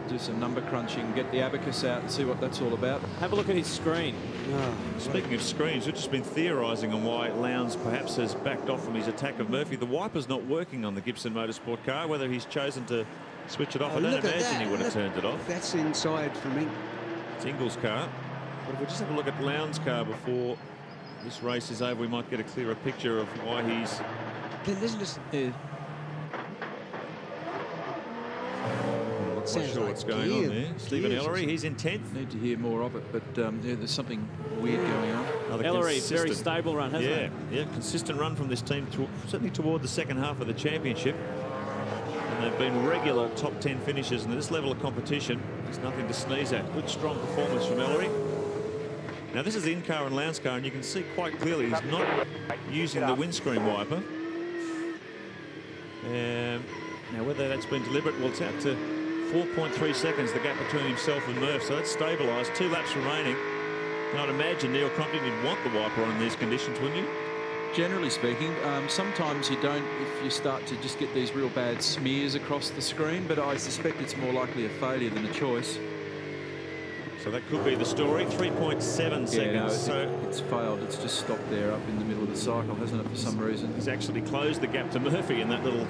Speaker 5: do some number crunching, get the abacus out and see what that's all about.
Speaker 2: Have a look at his screen.
Speaker 4: Oh, speaking of screens, we've just been theorising on why Lowndes perhaps has backed off from his attack of Murphy. The wiper's not working on the Gibson Motorsport car. Whether he's chosen to switch it off, I don't imagine he would have turned it off.
Speaker 6: That's inside for me.
Speaker 4: It's Engel's car. But if we just have a look at Lowndes' car before this race is over, we might get a clearer picture of why he's...
Speaker 6: Listen.
Speaker 4: I'm not quite sure what's going on there. Stephen Ellery, he's in 10th.
Speaker 5: Need to hear more of it, but yeah, there's something weird going on.
Speaker 2: Ellery, very stable run, hasn't it?
Speaker 4: Yeah, consistent run from this team, certainly toward the second half of the championship. And they've been regular top 10 finishes, and at this level of competition, there's nothing to sneeze at. Good, strong performance from Ellery. Now, this is the in-car and Lowndes' car, and you can see quite clearly he's not using the windscreen wiper. Now, whether that's been deliberate, well, it's out to 4.3 seconds, the gap between himself and Murph, so that's stabilised. 2 laps remaining. And I'd imagine Neil Crompton didn't want the wiper on in these conditions, wouldn't you?
Speaker 5: Generally speaking, sometimes you don't if you start to just get these real bad smears across the screen, but I suspect it's more likely a failure than a choice.
Speaker 4: So that could be the story. 3.7 seconds.
Speaker 5: No,
Speaker 4: so
Speaker 5: it's failed. It's just stopped there up in the middle of the cycle, hasn't it, for some reason?
Speaker 4: He's actually closed the gap to Murphy in that little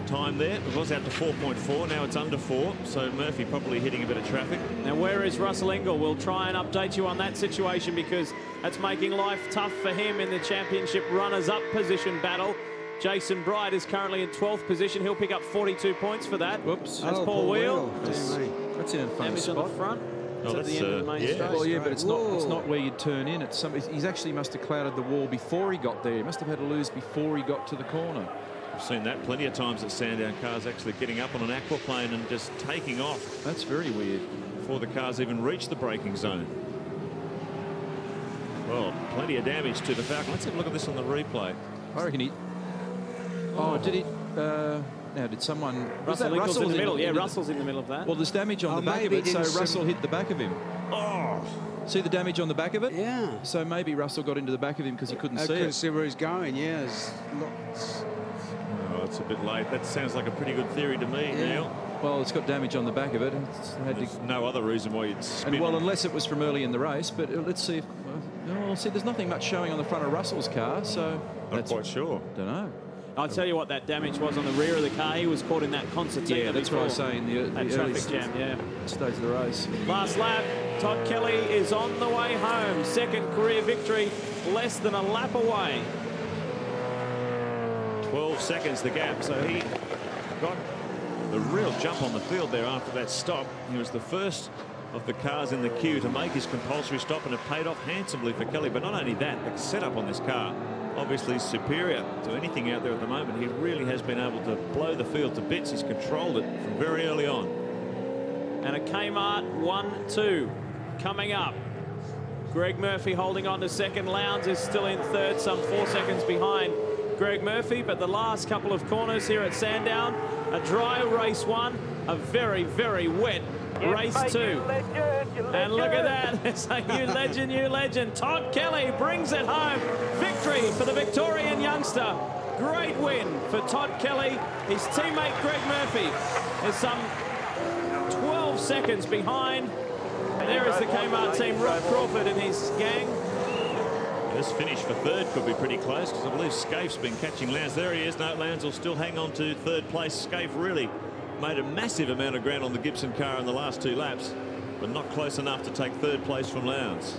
Speaker 4: time there. It was out to 4.4. Now it's under 4. So Murphy probably hitting a bit of traffic.
Speaker 2: Now, where is Russell Engel? We'll try and update you on that situation because that's making life tough for him in the championship runners-up position battle. Jason Bright is currently in 12th position. He'll pick up 42 points for that.
Speaker 5: Whoops.
Speaker 2: That's Paul Wheel.
Speaker 5: That's in a funny
Speaker 2: damage
Speaker 5: spot.
Speaker 2: on the front.
Speaker 4: Oh,
Speaker 2: It's at the end of the main straight.
Speaker 5: Well, yeah, but it's not where you turn in. It's he's actually must have clouded the wall before he got there. He must have had to lose before he got to the corner.
Speaker 4: I've seen that plenty of times at Sandown, cars actually getting up on an aquaplane and just taking off.
Speaker 5: That's very weird.
Speaker 4: Before the cars even reach the braking zone. Well, plenty of damage to the Falcon. Let's have a look at this on the replay.
Speaker 5: I reckon he... Oh, did he... Now, did someone...
Speaker 2: Russell's in the middle. Yeah, Russell's in the middle of that.
Speaker 5: Well, there's damage on the back of it, so Russell hit the back of him.
Speaker 4: Oh!
Speaker 5: See the damage on the back of it?
Speaker 6: Yeah.
Speaker 5: So maybe Russell got into the back of him because he couldn't see it.
Speaker 6: Couldn't see where he's going, yeah. There's lots.
Speaker 4: Oh, it's a bit late. That sounds like a pretty good theory to me, Neil.
Speaker 5: Well, it's got damage on the back of it.
Speaker 4: There's no other reason why you'd spin.
Speaker 5: And, well, unless it was from early in the race, but let's see if... see, there's nothing much showing on the front of Russell's car, so...
Speaker 4: Not quite sure.
Speaker 5: Don't know.
Speaker 2: I'll tell you what that damage was on the rear of the car. He was caught in that concertina.
Speaker 5: Yeah, that's what I was saying. The
Speaker 2: traffic jam, yeah.
Speaker 5: Stage of the race.
Speaker 2: Last lap, Todd Kelly is on the way home. Second career victory, less than a lap away.
Speaker 4: 12 seconds the gap, so he got the real jump on the field there after that stop. He was the first of the cars in the queue to make his compulsory stop, and it paid off handsomely for Kelly. But not only that, the setup on this car obviously superior to anything out there at the moment. He really has been able to blow the field to bits. He's controlled it from very early on.
Speaker 2: And a K-Mart 1-2 coming up. Greg Murphy holding on to second. Lowndes is still in third, some 4 seconds behind Greg Murphy. But the last couple of corners here at Sandown, a dry race 1, a very, very wet race 2. And look at that. It's a you legend. Todd Kelly brings it home. Victory for the Victorian youngster. Great win for Todd Kelly. His teammate Greg Murphy is some 12 seconds behind. There is the K-Mart team, Rob Crawford and his gang.
Speaker 4: This finish for third could be pretty close because I believe Scaife's been catching Lowndes. There he is. No, Lowndes will still hang on to third place. Scaife really made a massive amount of ground on the Gibson car in the last 2 laps, but not close enough to take third place from Lowndes.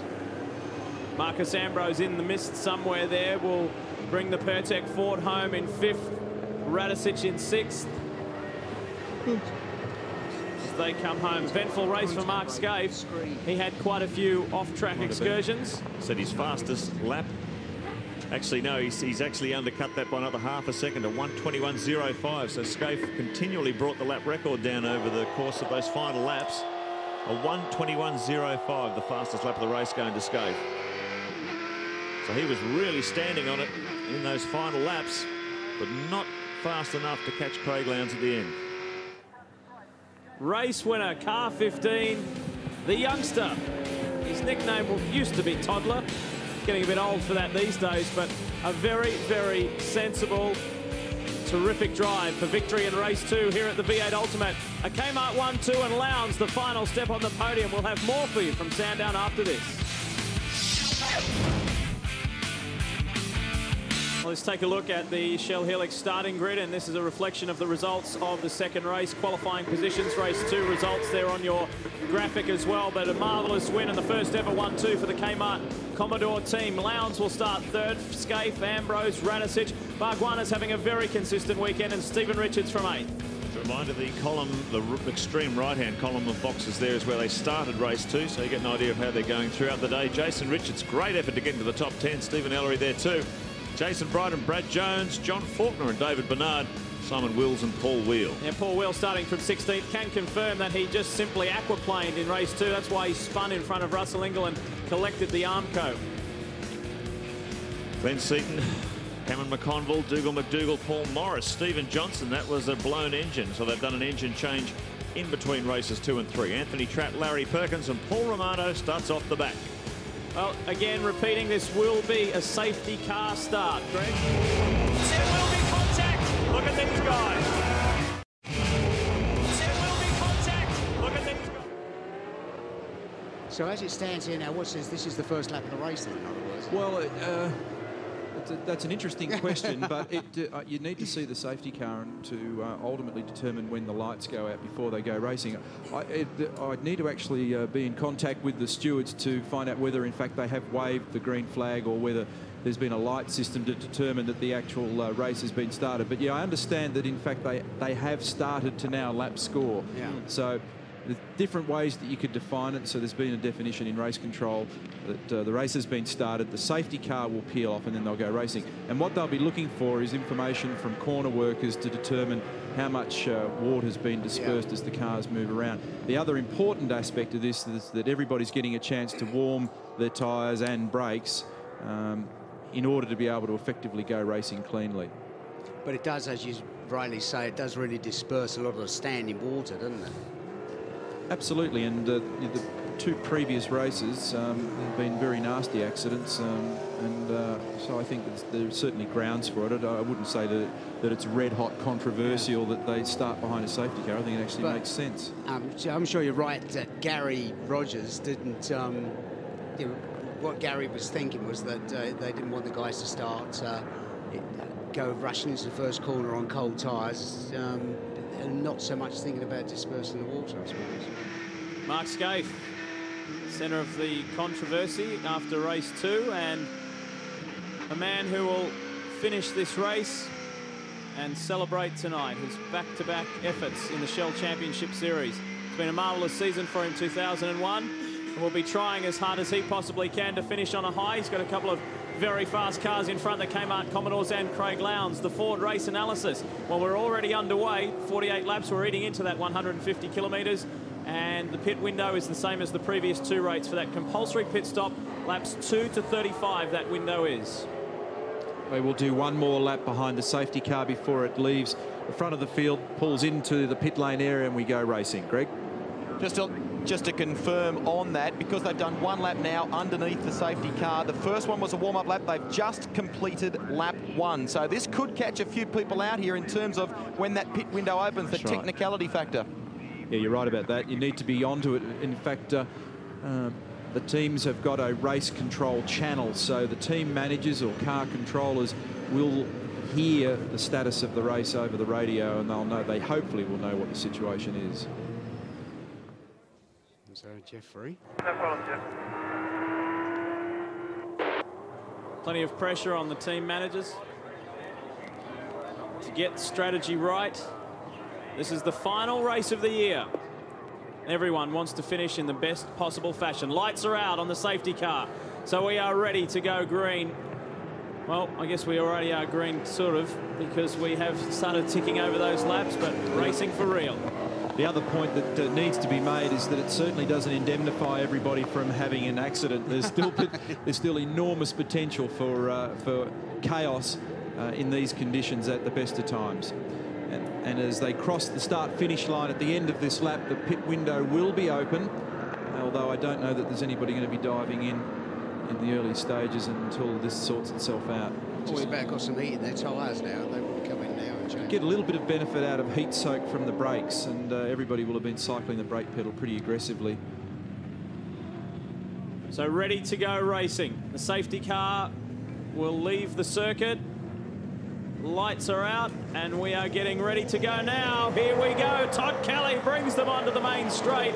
Speaker 2: Marcus Ambrose in the mist somewhere there will bring the Pertec Ford home in 5th. Radicic in 6th. As they come home. Eventful race for Mark Scaife. He had quite a few off-track excursions.
Speaker 4: Said his fastest lap. Actually, no, he's actually undercut that by another half a second to 1:21.05. So Scaife continually brought the lap record down over the course of those final laps. A 1:21.05, the fastest lap of the race going to Scaife. So he was really standing on it in those final laps, but not fast enough to catch Craig Lowndes at the end.
Speaker 2: Race winner, car 15, the youngster. His nickname used to be Toddler. Getting a bit old for that these days, but a very, very sensible, terrific drive for victory in race 2 here at the V8 Ultimate. A K-Mart 1-2 and Lowndes, the final step on the podium. We'll have more for you from Sandown after this. Let's take a look at the Shell Helix starting grid, and this is a reflection of the results of the second race. Qualifying positions, race 2 results there on your graphic as well. But a marvellous win and the first ever 1-2 for the K-Mart Commodore team. Lowndes will start third, Scaife, Ambrose, Radicic. Barguana's having a very consistent weekend, and Stephen Richards from 8th.
Speaker 4: Reminder, the column, the extreme right-hand column of boxes there is where they started race 2, so you get an idea of how they're going throughout the day. Jason Richards, great effort to get into the top 10. Stephen Ellery there too. Jason Bryden, Brad Jones, John Faulkner and David Bernard, Simon Wills and Paul Wheel.
Speaker 2: Yeah, Paul Wheel starting from 16th can confirm that he just simply aquaplaned in race 2. That's why he spun in front of Russell Ingall and collected the Armco.
Speaker 4: Glenn Seaton, Cameron McConville, Dougal McDougall, Paul Morris, Stephen Johnson. That was a blown engine, so they've done an engine change in between races 2 and 3. Anthony Tratt, Larry Perkins and Paul Romano starts off the back.
Speaker 2: Well, again, repeating, this will be a safety car start, Greg. There will be contact. Look at these guys. There will be contact. Look at these guys.
Speaker 6: So as it stands here now, what says this is the first lap of the race then, in other words?
Speaker 5: Well, that's an interesting question, but you need to see the safety car to ultimately determine when the lights go out before they go racing. I'd need to actually be in contact with the stewards to find out whether in fact they have waved the green flag or whether there's been a light system to determine that the actual race has been started. But yeah, I understand that in fact they have started to now lap score.
Speaker 6: Yeah.
Speaker 5: So there's different ways that you could define it. So there's been a definition in race control that the race has been started, the safety car will peel off and then they'll go racing. And what they'll be looking for is information from corner workers to determine how much water has been dispersed as the cars move around. The other important aspect of this is that everybody's getting a chance to warm their tyres and brakes in order to be able to effectively go racing cleanly.
Speaker 6: But it does, as you rightly say, it does really disperse a lot of the standing water, doesn't it?
Speaker 5: Absolutely, and the 2 previous races have been very nasty accidents, so I think there's certainly grounds for it. I wouldn't say that it's red-hot controversial that they start behind a safety car. I think it actually makes sense.
Speaker 6: I'm sure you're right that Gary Rogers didn't... what Gary was thinking was that they didn't want the guys to start go rushing into the first corner on cold tyres, and not so much thinking about dispersing the water, I suppose.
Speaker 2: Mark Scaife, centre of the controversy after race 2, and a man who will finish this race and celebrate tonight his back-to-back efforts in the Shell Championship Series. It's been a marvellous season for him, 2001, and will be trying as hard as he possibly can to finish on a high. He's got a couple of very fast cars in front, the K-Mart Commodores and Craig Lowndes. The Ford race analysis. Well, we're already underway. 48 laps. We're eating into that 150 kilometres. And the pit window is the same as the previous 2 rates for that compulsory pit stop. Laps 2 to 35, that window is.
Speaker 5: We will do one more lap behind the safety car before it leaves the front of the field, pulls into the pit lane area, and we go racing. Greg?
Speaker 7: Just to confirm on that, because they've done 1 lap now underneath the safety car. The first one was a warm-up lap. They've just completed lap 1. So this could catch a few people out here in terms of when that pit window opens, the technicality factor.
Speaker 5: Yeah, you're right about that. You need to be onto it. In fact, the teams have got a race control channel, so the team managers or car controllers will hear the status of the race over the radio, and they'll know, they hopefully will know what the situation is.
Speaker 6: So Jeffrey.
Speaker 8: No problem, Jeff.
Speaker 2: Plenty of pressure on the team managers to get strategy right. This is the final race of the year. Everyone wants to finish in the best possible fashion. Lights are out on the safety car, so we are ready to go green. Well, I guess we already are green, sort of, because we have started ticking over those laps, but racing for real.
Speaker 5: The other point that needs to be made is that it certainly doesn't indemnify everybody from having an accident. There's still enormous potential for chaos in these conditions at the best of times. And as they cross the start-finish line at the end of this lap, the pit window will be open, although I don't know that there's anybody going to be diving in the early stages until this sorts itself out.
Speaker 6: Just about got some heat in their tyres now. They will come in now and change.
Speaker 5: Get a little bit of benefit out of heat soak from the brakes, and everybody will have been cycling the brake pedal pretty aggressively.
Speaker 2: So ready to go racing. The safety car will leave the circuit. Lights are out, and we are getting ready to go now. Here we go. Todd Kelly brings them onto the main straight.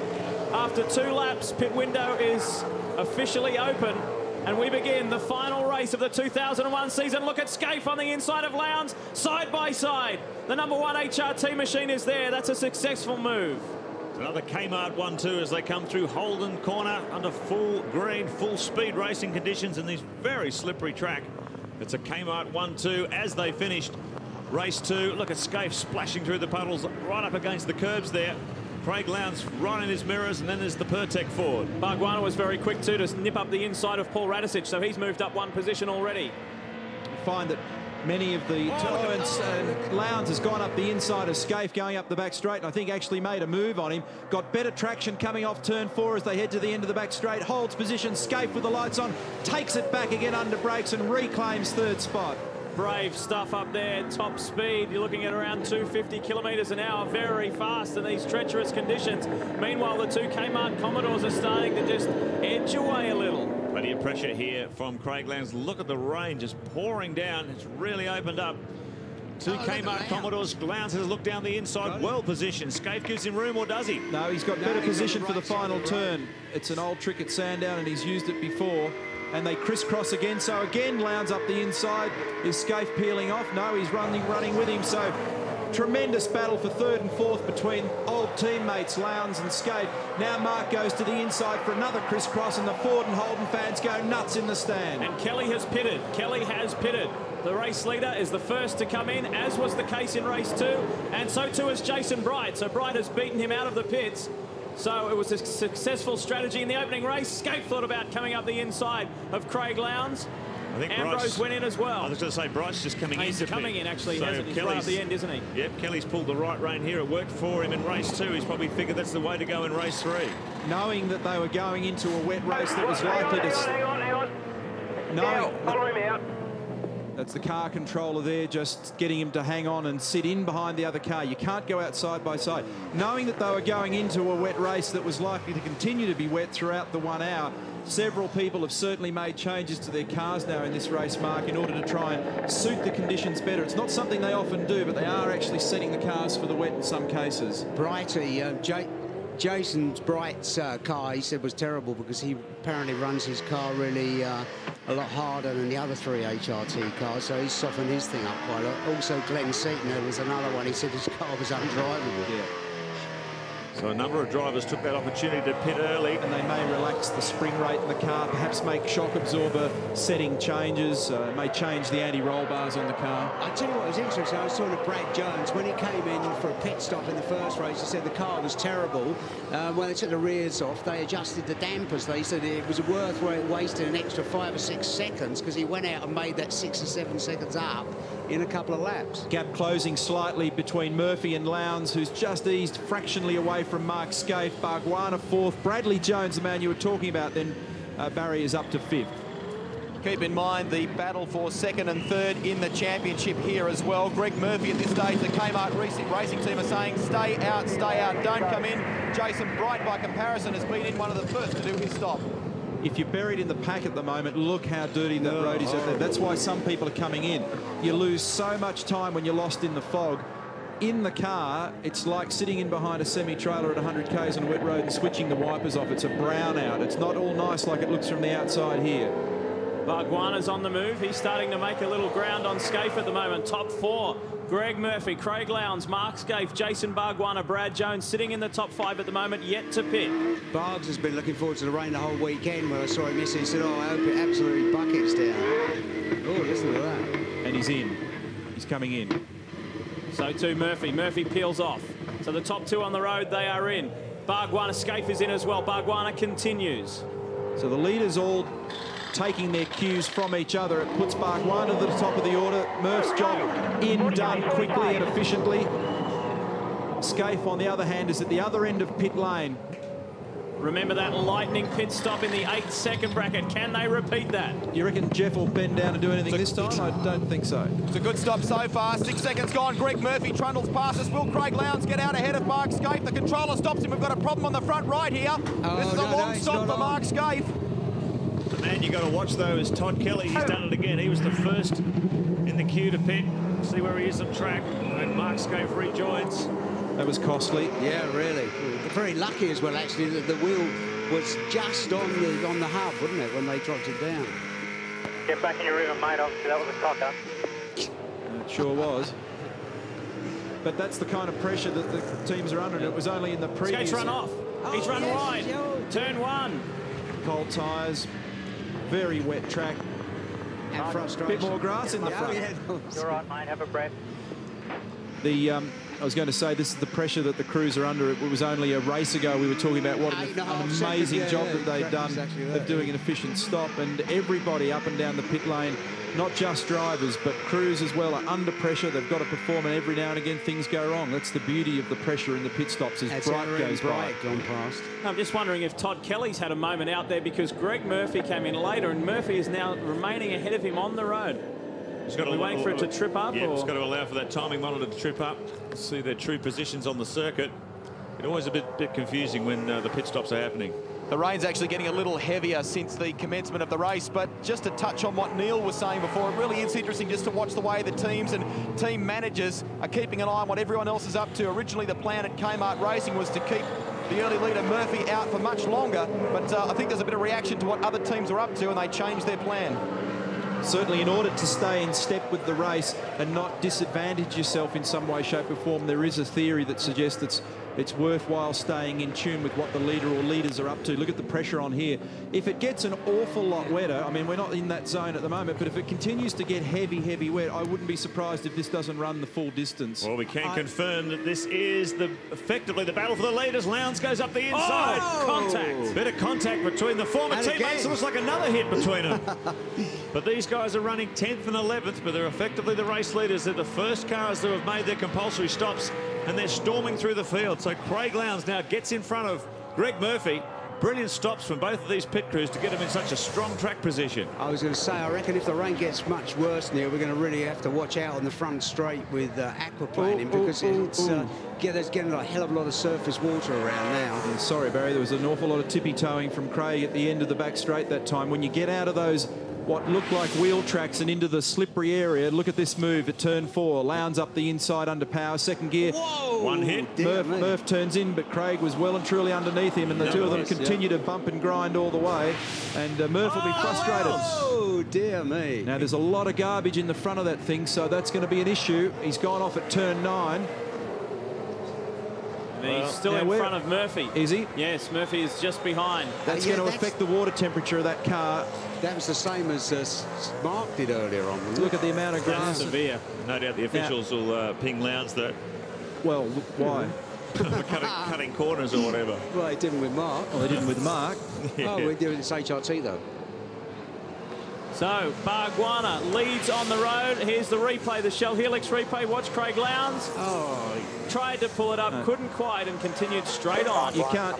Speaker 2: After 2 laps, pit window is officially open, and we begin the final race of the 2001 season. Look at Scaife on the inside of Lowndes, side by side. The #1 HRT machine is there. That's a successful move.
Speaker 4: Another K-Mart 1-2 as they come through Holden Corner under full green, full speed racing conditions in this very slippery track. It's a K-Mart 1-2 as they finished race 2. Look at Scaife splashing through the puddles right up against the curbs there. Craig Lowndes right in his mirrors, and then there's the Pertec Ford.
Speaker 2: Bargwanna was very quick too to nip up the inside of Paul Radicic, so he's moved up 1 position already.
Speaker 5: You find that many of the tournaments, Lowndes has gone up the inside of Scaife going up the back straight, and I think actually made a move on him. Got better traction coming off turn 4 as they head to the end of the back straight. Holds position, Scaife with the lights on, takes it back again under brakes and reclaims 3rd spot.
Speaker 2: Brave stuff up there, top speed. You're looking at around 250 kilometres an hour, very fast in these treacherous conditions. Meanwhile, the 2 K-Mart Commodores are starting to just edge away a little.
Speaker 4: Plenty of pressure here from Craig Lowndes. Look at the rain just pouring down. It's really opened up. 2 K-Mart Commodores. Lowndes has looked down the inside, well positioned. Scaife gives him room, or does he?
Speaker 5: No, he's got better position for the final turn. It's an old trick at Sandown, and he's used it before. And they crisscross again. So again, Lowndes up the inside. Is Scaife peeling off? No, he's running with him. So tremendous battle for 3rd and 4th between old teammates Lowndes and Scaife. Now Mark goes to the inside for another crisscross, and the Ford and Holden fans go nuts in the stand.
Speaker 2: And Kelly has pitted. Kelly has pitted. The race leader is the first to come in, as was the case in race 2, and so too is Jason Bright. So Bright has beaten him out of the pits. So it was a successful strategy in the opening race. Scaife thought about coming up the inside of Craig Lowndes.
Speaker 4: I think
Speaker 2: Ambrose went in as well.
Speaker 4: I was going to say Bryce just coming in.
Speaker 2: He's coming in, actually.
Speaker 4: So
Speaker 2: He's right at the end, isn't he?
Speaker 4: Yep, Kelly's pulled the right rein here. It worked for him in race 2. He's probably figured that's the way to go in race 3.
Speaker 5: Knowing that they were going into a wet race that was likely to...
Speaker 8: Hang on. Follow him out.
Speaker 5: That's the car controller there, just getting him to hang on and sit in behind the other car. You can't go out side by side. Knowing that they were going into a wet race that was likely to continue to be wet throughout the 1 hour, several people have certainly made changes to their cars now in this race, Mark, in order to try and suit the conditions better. It's not something they often do, but they are actually setting the cars for the wet in some cases.
Speaker 6: Brighty, Jason Bright's car, he said, was terrible because he apparently runs his car really a lot harder than the other 3 HRT cars, so he's softened his thing up quite a lot. Also, Glenn Seaton, there was another one, he said his car was undrivable.
Speaker 5: Yeah.
Speaker 4: So a number of drivers took that opportunity to pit early.
Speaker 5: And they may relax the spring rate in the car, perhaps make shock absorber setting changes, may change the anti-roll bars on the car.
Speaker 6: I tell you what was interesting, I was talking to Brad Jones. When he came in for a pit stop in the first race, he said the car was terrible. When they took the rears off, they adjusted the dampers. They said it was worth wasting an extra 5 or 6 seconds because he went out and made that 6 or 7 seconds up in a couple of laps.
Speaker 5: Gap closing slightly between Murphy and Lowndes, who's just eased fractionally away from Mark Scaife. Bargwanna 4th. Bradley Jones, the man you were talking about, then Barry is up to 5th.
Speaker 7: Keep in mind the battle for 2nd and 3rd in the championship here as well. Greg Murphy at this stage, the K-Mart racing team are saying stay out, don't come in. Jason Bright, by comparison, has been in one of the first to do his stop.
Speaker 5: If you're buried in the pack at the moment, look how dirty that road is out there. That's why some people are coming in. You lose so much time when you're lost in the fog. In the car, it's like sitting in behind a semi-trailer at 100 k's on a wet road and switching the wipers off. It's a brownout. It's not all nice like it looks from the outside here.
Speaker 2: Bargwanna's on the move. He's starting to make a little ground on Scaife at the moment. Top 4. Greg Murphy, Craig Lowndes, Mark Scaife, Jason Bargwanna, Brad Jones sitting in the top 5 at the moment, yet to pit.
Speaker 6: Bargs has been looking forward to the rain the whole weekend. When I saw him yesterday, he said, oh, I hope it absolutely buckets down. Oh, listen to that.
Speaker 5: And he's in. He's coming in.
Speaker 2: So too Murphy. Murphy peels off. So the top two on the road, they are in. Bargwanna Scaife is in as well. Bargwanna continues.
Speaker 5: So the leaders all taking their cues from each other. It puts Bargwanna to the top of the order. Murph's job in, done quickly and efficiently. Scaife, on the other hand, is at the other end of pit lane.
Speaker 2: Remember that lightning pit stop in the 8-second bracket. Can they repeat that?
Speaker 5: You reckon Jeff will bend down and do anything this time? I don't think so.
Speaker 7: It's a good stop so far. 6 seconds gone. Greg Murphy trundles past us. Will Craig Lowndes get out ahead of Mark Scaife? The controller stops him. We've got a problem on the front right here. This is a long stop for Mark Scaife.
Speaker 4: The man you got to watch, though, is Todd Kelly. He's done it again. He was the first in the queue to pit. See where he is on track. And Mark Scaife rejoins.
Speaker 5: That was costly.
Speaker 6: Yeah, really. Very lucky as well, actually, that the wheel was just on the hub, wasn't it, when they dropped it down?
Speaker 8: Get back in your rhythm, mate. Obviously, that was a cocker.
Speaker 5: It sure was. But that's the kind of pressure that the teams are under, and it was only in the previous...
Speaker 2: Skate's run off. He's run wide. Turn one.
Speaker 5: Cold tyres, very wet track.
Speaker 6: And frustration.
Speaker 5: Bit more grass in the front.
Speaker 8: You're right, mate. Have a breath.
Speaker 5: I was going to say, this is the pressure that the crews are under. It was only a race ago we were talking about what an amazing job that they've done of doing an efficient stop. And everybody up and down the pit lane, not just drivers, but crews as well, are under pressure. They've got to perform, and every now and again things go wrong. That's the beauty of the pressure in the pit stops as Bright goes by.
Speaker 2: I'm just wondering if Todd Kelly's had a moment out there, because Greg Murphy came in later, and Murphy is now remaining ahead of him on the road.
Speaker 4: He's got to
Speaker 2: waiting for it to trip up?
Speaker 4: Yeah, it's got to allow for that timing monitor to trip up. See their true positions on the circuit. It's always a bit confusing when the pit stops are happening.
Speaker 7: The rain's actually getting a little heavier since the commencement of the race, but just to touch on what Neil was saying before, it really is interesting just to watch the way the teams and team managers are keeping an eye on what everyone else is up to. Originally, the plan at K-Mart Racing was to keep the early leader Murphy out for much longer, but I think there's a bit of reaction to what other teams are up to, and they changed their plan.
Speaker 5: Certainly, in order to stay in step with the race and not disadvantage yourself in some way, shape or form, there is a theory that suggests it's worthwhile staying in tune with what the leader or leaders are up to. Look at the pressure on here. If it gets an awful lot wetter, I mean, we're not in that zone at the moment, but if it continues to get heavy wet, I wouldn't be surprised if this doesn't run the full distance.
Speaker 4: Well, we can confirm that this is effectively the battle for the leaders. Lowndes goes up the inside.
Speaker 2: Oh! Contact.
Speaker 4: Bit of contact between the former teammates. It looks like another hit between them. But these guys are running 10th and 11th, but they're effectively the race leaders. They're the first cars that have made their compulsory stops, and they're storming through the field. So Craig Lowndes now gets in front of Greg Murphy. Brilliant stops from both of these pit crews to get them in such a strong track position.
Speaker 6: I was going to say, I reckon if the rain gets much worse, Neil, we're going to really have to watch out on the front straight with aquaplaning, because there's getting a hell of a lot of surface water around now.
Speaker 5: Yeah, sorry, Barry, there was an awful lot of tippy-toeing from Craig at the end of the back straight that time. When you get out of those what looked like wheel tracks and into the slippery area, look at this move at turn 4. Lowndes up the inside under power, second gear.
Speaker 6: Whoa!
Speaker 4: One hit.
Speaker 5: Murph turns in, but Craig was well and truly underneath him, and the two of them continue to bump and grind all the way, and Murph will be frustrated.
Speaker 6: Oh, dear me.
Speaker 5: Now, there's a lot of garbage in the front of that thing, so that's going to be an issue. He's gone off at turn 9.
Speaker 2: He's still in front of Murphy.
Speaker 5: Is he?
Speaker 2: Yes, Murphy is just behind.
Speaker 5: That's going to affect the water temperature of that car.
Speaker 6: That was the same as Mark did earlier on.
Speaker 5: Look at the amount of grass.
Speaker 4: Severe. No doubt the officials will ping Lowndes that.
Speaker 5: Well, why?
Speaker 4: For cutting corners or whatever.
Speaker 6: Well, they didn't with Mark.
Speaker 5: Well, they didn't with Mark.
Speaker 6: Oh, we did it in HRT, though.
Speaker 2: So, Bargwanna leads on the road. Here's the replay, the Shell Helix replay. Watch Craig Lowndes.
Speaker 6: Oh.
Speaker 2: Tried to pull it up, couldn't quite, and continued straight on.
Speaker 5: You can't...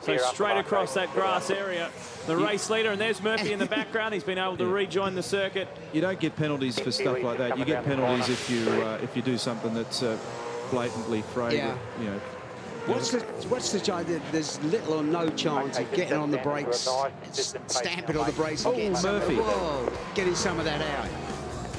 Speaker 2: So straight across that grass area, the race leader, and there's Murphy in the background. He's been able to rejoin the circuit.
Speaker 5: You don't get penalties for stuff like that. You get penalties if you do something that's blatantly fragrant.
Speaker 6: Yeah.
Speaker 5: You know.
Speaker 6: What's the chance? There's little or no chance of getting on the brakes, stamping on the brakes, and getting getting some of that out.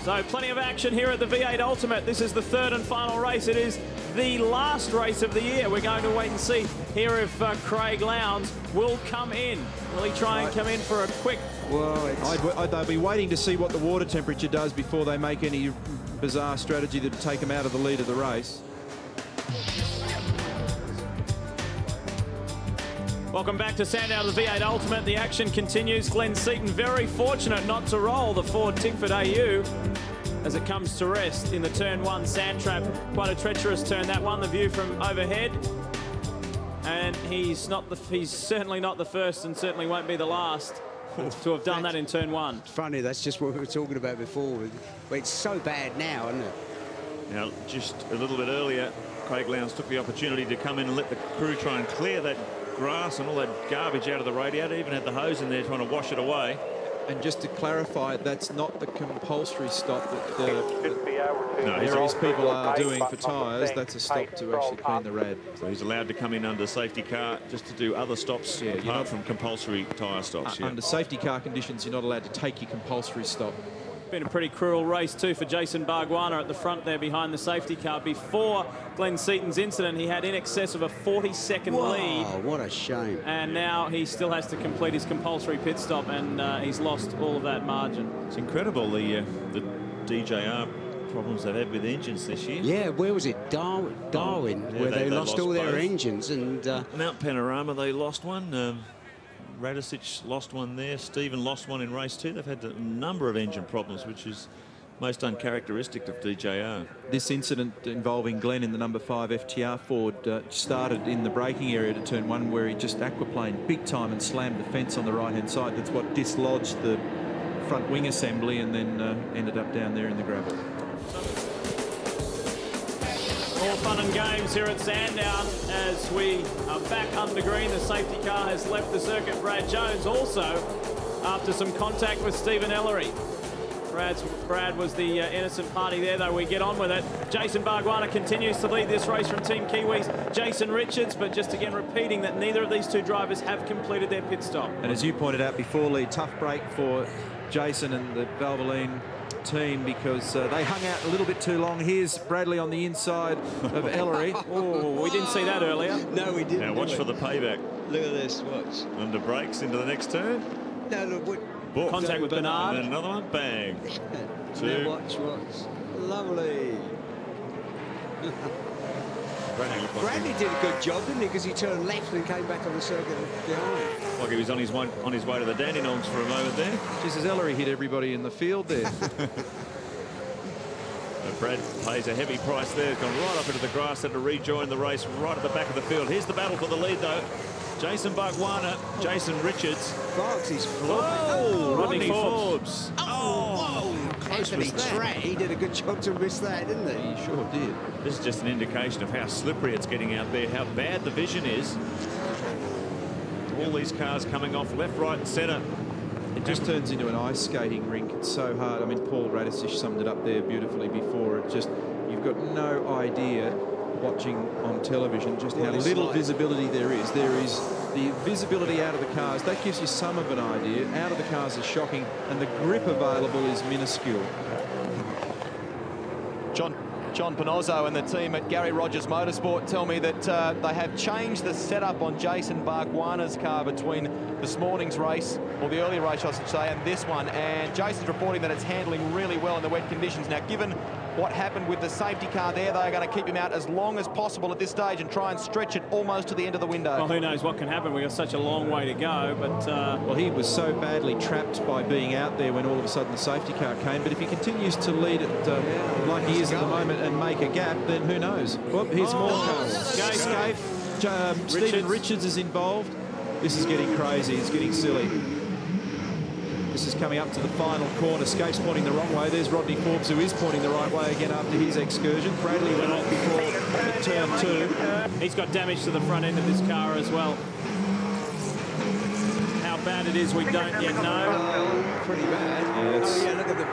Speaker 2: So plenty of action here at the V8 Ultimate. This is the third and final race. It is the last race of the year. We're going to wait and see here if Craig Lowndes will come in. Will he try and come in for a quick...
Speaker 5: Well, they'll be waiting to see what the water temperature does before they make any bizarre strategy that take them out of the lead of the race.
Speaker 2: Welcome back to Sandown, the V8 Ultimate. The action continues. Glenn Seaton very fortunate not to roll the Ford Tickford AU. as it comes to rest in the turn 1 sand trap. Quite a treacherous turn, that one, the view from overhead. And he's certainly not the first and certainly won't be the last to have done that in turn 1.
Speaker 6: Funny, that's just what we were talking about before. But it's so bad now, isn't it?
Speaker 4: Now, just a little bit earlier, Craig Lowndes took the opportunity to come in and let the crew try and clear that grass and all that garbage out of the radiator. Even had the hose in there trying to wash it away.
Speaker 5: And just to clarify, that's not the compulsory stop that
Speaker 4: various
Speaker 5: people are doing for tyres. That's a stop to actually clean the rad.
Speaker 4: So he's allowed to come in under safety car just to do other stops apart from compulsory tyre stops.
Speaker 5: Under safety car conditions, you're not allowed to take your compulsory stop.
Speaker 2: Been a pretty cruel race too for Jason Bargwanna at the front there behind the safety car. Before Glenn Seaton's incident, he had in excess of a 40-second lead.
Speaker 6: Oh, what a shame.
Speaker 2: And now he still has to complete his compulsory pit stop, and he's lost all of that margin.
Speaker 4: It's incredible the DJR problems they've had with engines this year.
Speaker 6: Yeah, where was it? Darwin, where they lost all their engines. And
Speaker 4: Mount Panorama, they lost one. Radicic lost one there. Stephen lost one in race 2. They've had a number of engine problems, which is most uncharacteristic of DJR.
Speaker 5: This incident involving Glenn in the number 5 FTR Ford started in the braking area to turn 1, where he just aquaplaned big time and slammed the fence on the right-hand side. That's what dislodged the front wing assembly and then ended up down there in the gravel.
Speaker 2: All fun and games here at Sandown as we are back under green. The safety car has left the circuit. Brad Jones also after some contact with Stephen Ellery. Brad was the innocent party there, though. We get on with it. Jason Bargwanna continues to lead this race from Team Kiwis. Jason Richards, but just again repeating that neither of these two drivers have completed their pit stop.
Speaker 5: And as you pointed out before, Lee, tough break for Jason and the Valvoline team because they hung out a little bit too long. Here's Bradley on the inside of Ellery.
Speaker 2: Oh, we didn't see that earlier.
Speaker 6: No, we didn't.
Speaker 4: Now watch for the payback.
Speaker 6: Look at this, watch.
Speaker 4: Under brakes into the next turn.
Speaker 6: No, look,
Speaker 2: contact with Bernard.
Speaker 4: And then another one, bang.
Speaker 6: Now watch. Lovely. Bradley did a good job, didn't he? Because he turned left and came back on the circuit behind.
Speaker 4: Like he was on his way to the Dandenongs for a moment there.
Speaker 5: Just as Ellery hit everybody in the field there.
Speaker 4: Brad pays a heavy price there. He's gone right up into the grass and to rejoin the race right at the back of the field. Here's the battle for the lead, though. Jason Bargwanna, Jason Richards.
Speaker 6: Fox, he's
Speaker 4: flopping. Rodney Forbes.
Speaker 6: Anthony Tratt, he did a good job to miss that, didn't he?
Speaker 5: He sure did.
Speaker 4: This is just an indication of how slippery it's getting out there, how bad the vision is. All these cars coming off left, right and centre.
Speaker 5: It just turns into an ice skating rink. It's so hard. I mean, Paul Radicic summed it up there beautifully before. It just, you've got no idea watching on television just how little visibility there is. There is the visibility out of the cars. That gives you some of an idea. Out of the cars is shocking, and the grip available is minuscule.
Speaker 7: John Panozzo and the team at Gary Rogers Motorsport tell me that they have changed the setup on Jason Bargwanna's car between this morning's race, or the earlier race I should say, and this one. And Jason's reporting that it's handling really well in the wet conditions. Now, given what happened with the safety car there, they're going to keep him out as long as possible at this stage and try and stretch it almost to the end of the window.
Speaker 2: Well, who knows what can happen. We've got such a long way to go, but...
Speaker 5: Well, he was so badly trapped by being out there when all of a sudden the safety car came, but if he continues to lead it like he is at the moment and make a gap, then who knows? Well, here's more cars. Escape. Stephen Richards is involved. This is getting crazy. It's getting silly. This is coming up to the final corner. Scape's pointing the wrong way. There's Rodney Forbes, who is pointing the right way again after his excursion. Bradley went off before at turn 2.
Speaker 2: He's got damage to the front end of this car as well. How bad it is, we don't yet know.
Speaker 6: Pretty bad. Yeah, look at that.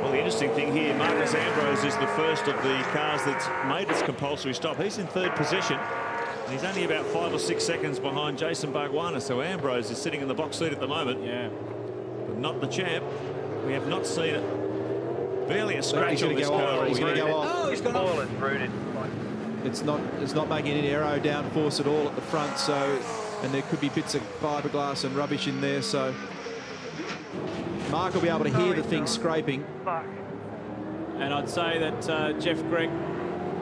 Speaker 4: Well, the interesting thing here, Marcus Ambrose is the first of the cars that's made its compulsory stop. He's in 3rd position. He's only about 5 or 6 seconds behind Jason Bargwanna, so Ambrose is sitting in the box seat at the moment.
Speaker 2: Yeah.
Speaker 4: But not the champ. We have not seen it. Barely a scratch on this car.
Speaker 5: He's going to go off.
Speaker 6: Oh, he's gone off.
Speaker 5: It's not making any aero downforce at all at the front, so, and there could be bits of fiberglass and rubbish in there, so Mark will be able to hear the thing scraping.
Speaker 2: And I'd say that Jeff Gregg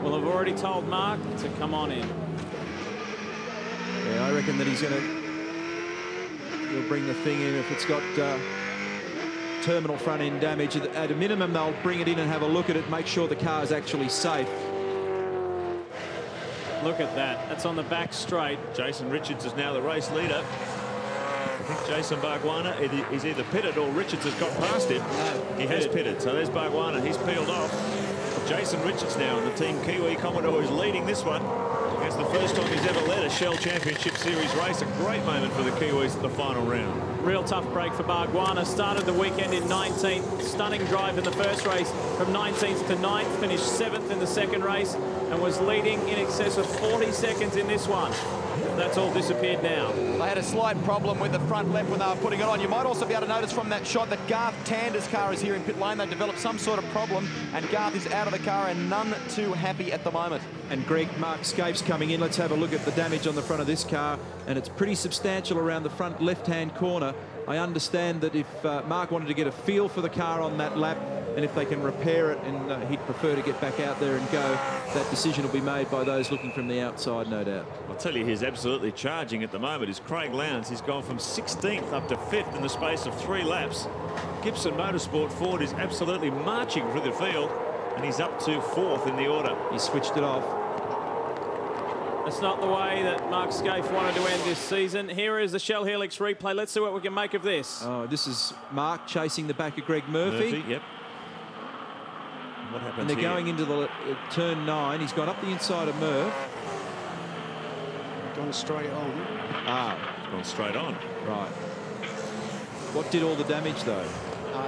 Speaker 2: will have already told Mark to come on in.
Speaker 5: Yeah, I reckon that he'll bring the thing in if it's got terminal front end damage. At a minimum, they'll bring it in and have a look at it, make sure the car is actually safe.
Speaker 2: Look at that. That's on the back straight.
Speaker 4: Jason Richards is now the race leader. I think Jason Bargwanna is either pitted or Richards has got past him.
Speaker 6: No,
Speaker 4: he has pitted, so there's Bargwanna. He's peeled off. Jason Richards now, and the Team Kiwi Commodore is leading this one. It's the first time he's ever led a Shell Championship Series race. A great moment for the Kiwis at the final round.
Speaker 2: Real tough break for Bargwanna. Started the weekend in 19th. Stunning drive in the first race from 19th to 9th. Finished 7th in the second race and was leading in excess of 40 seconds in this one. That's all disappeared now.
Speaker 7: They had a slight problem with the front left when they were putting it on. You might also be able to notice from that shot that Garth Tander's car is here in pit lane. They developed some sort of problem, and Garth is out of the car and none too happy at the moment.
Speaker 5: And Greg, Mark Scapes coming in. Let's have a look at the damage on the front of this car, and it's pretty substantial around the front left-hand corner. I understand that if Mark wanted to get a feel for the car on that lap, and if they can repair it, and he'd prefer to get back out there and go, that decision will be made by those looking from the outside, no doubt.
Speaker 4: I'll tell you, he's absolutely charging at the moment is Craig Lowndes. He's gone from 16th up to 5th in the space of 3 laps. Gibson Motorsport Ford is absolutely marching through the field, and he's up to 4th in the order.
Speaker 5: He switched it off.
Speaker 2: That's not the way that Mark Scaife wanted to end this season. Here is the Shell Helix replay. Let's see what we can make of this.
Speaker 5: Oh, this is Mark chasing the back of Greg Murphy.
Speaker 4: Yep. What happens
Speaker 5: and they're
Speaker 4: here?
Speaker 5: going into the turn 9. He's gone up the inside of Murph.
Speaker 6: Gone straight on.
Speaker 5: Ah,
Speaker 4: gone straight on.
Speaker 5: Right. What did all the damage, though?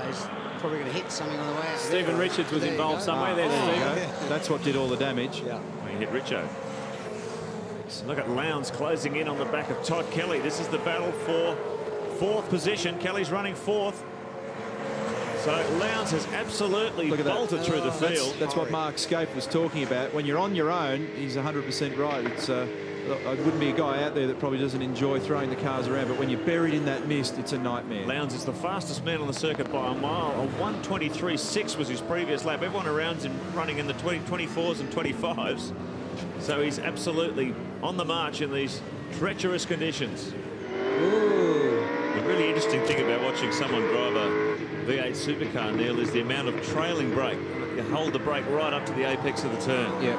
Speaker 6: He's probably going to hit something on the way out.
Speaker 2: Stephen Richards was involved somewhere. There's Stephen.
Speaker 5: That's what did all the damage.
Speaker 6: Yeah.
Speaker 4: He hit Richo. So look at Lowndes closing in on the back of Todd Kelly. This is the battle for 4th position. Kelly's running 4th. So Lowndes has absolutely bolted through the field.
Speaker 5: That's what Mark Scaife was talking about. When you're on your own, he's 100% right. It's I wouldn't be a guy out there that probably doesn't enjoy throwing the cars around, but when you're buried in that mist, it's a nightmare.
Speaker 4: Lowndes is the fastest man on the circuit by a mile. A 1:23.6 was his previous lap. Everyone around him running in the 24s and 25s. So he's absolutely on the march in these treacherous conditions.
Speaker 5: Ooh.
Speaker 4: The really interesting thing about watching someone drive a V8 Supercar, Neil, is the amount of trailing brake. You hold the brake right up to the apex of the turn.
Speaker 5: Yeah.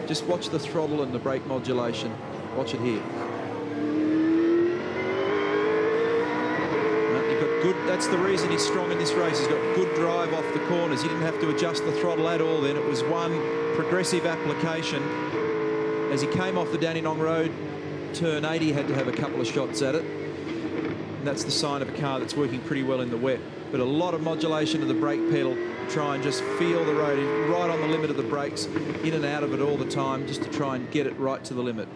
Speaker 5: Just watch the throttle and the brake modulation. Watch it here. You've got good. That's the reason he's strong in this race. He's got good drive off the corners. He didn't have to adjust the throttle at all then. It was one progressive application. As he came off the Dandenong Road, turn 80, he had to have a couple of shots at it. And that's the sign of a car that's working pretty well in the wet. But a lot of modulation of the brake pedal to try and just feel the road, right on the limit of the brakes, in and out of it all the time, just to try and get it right to the limit.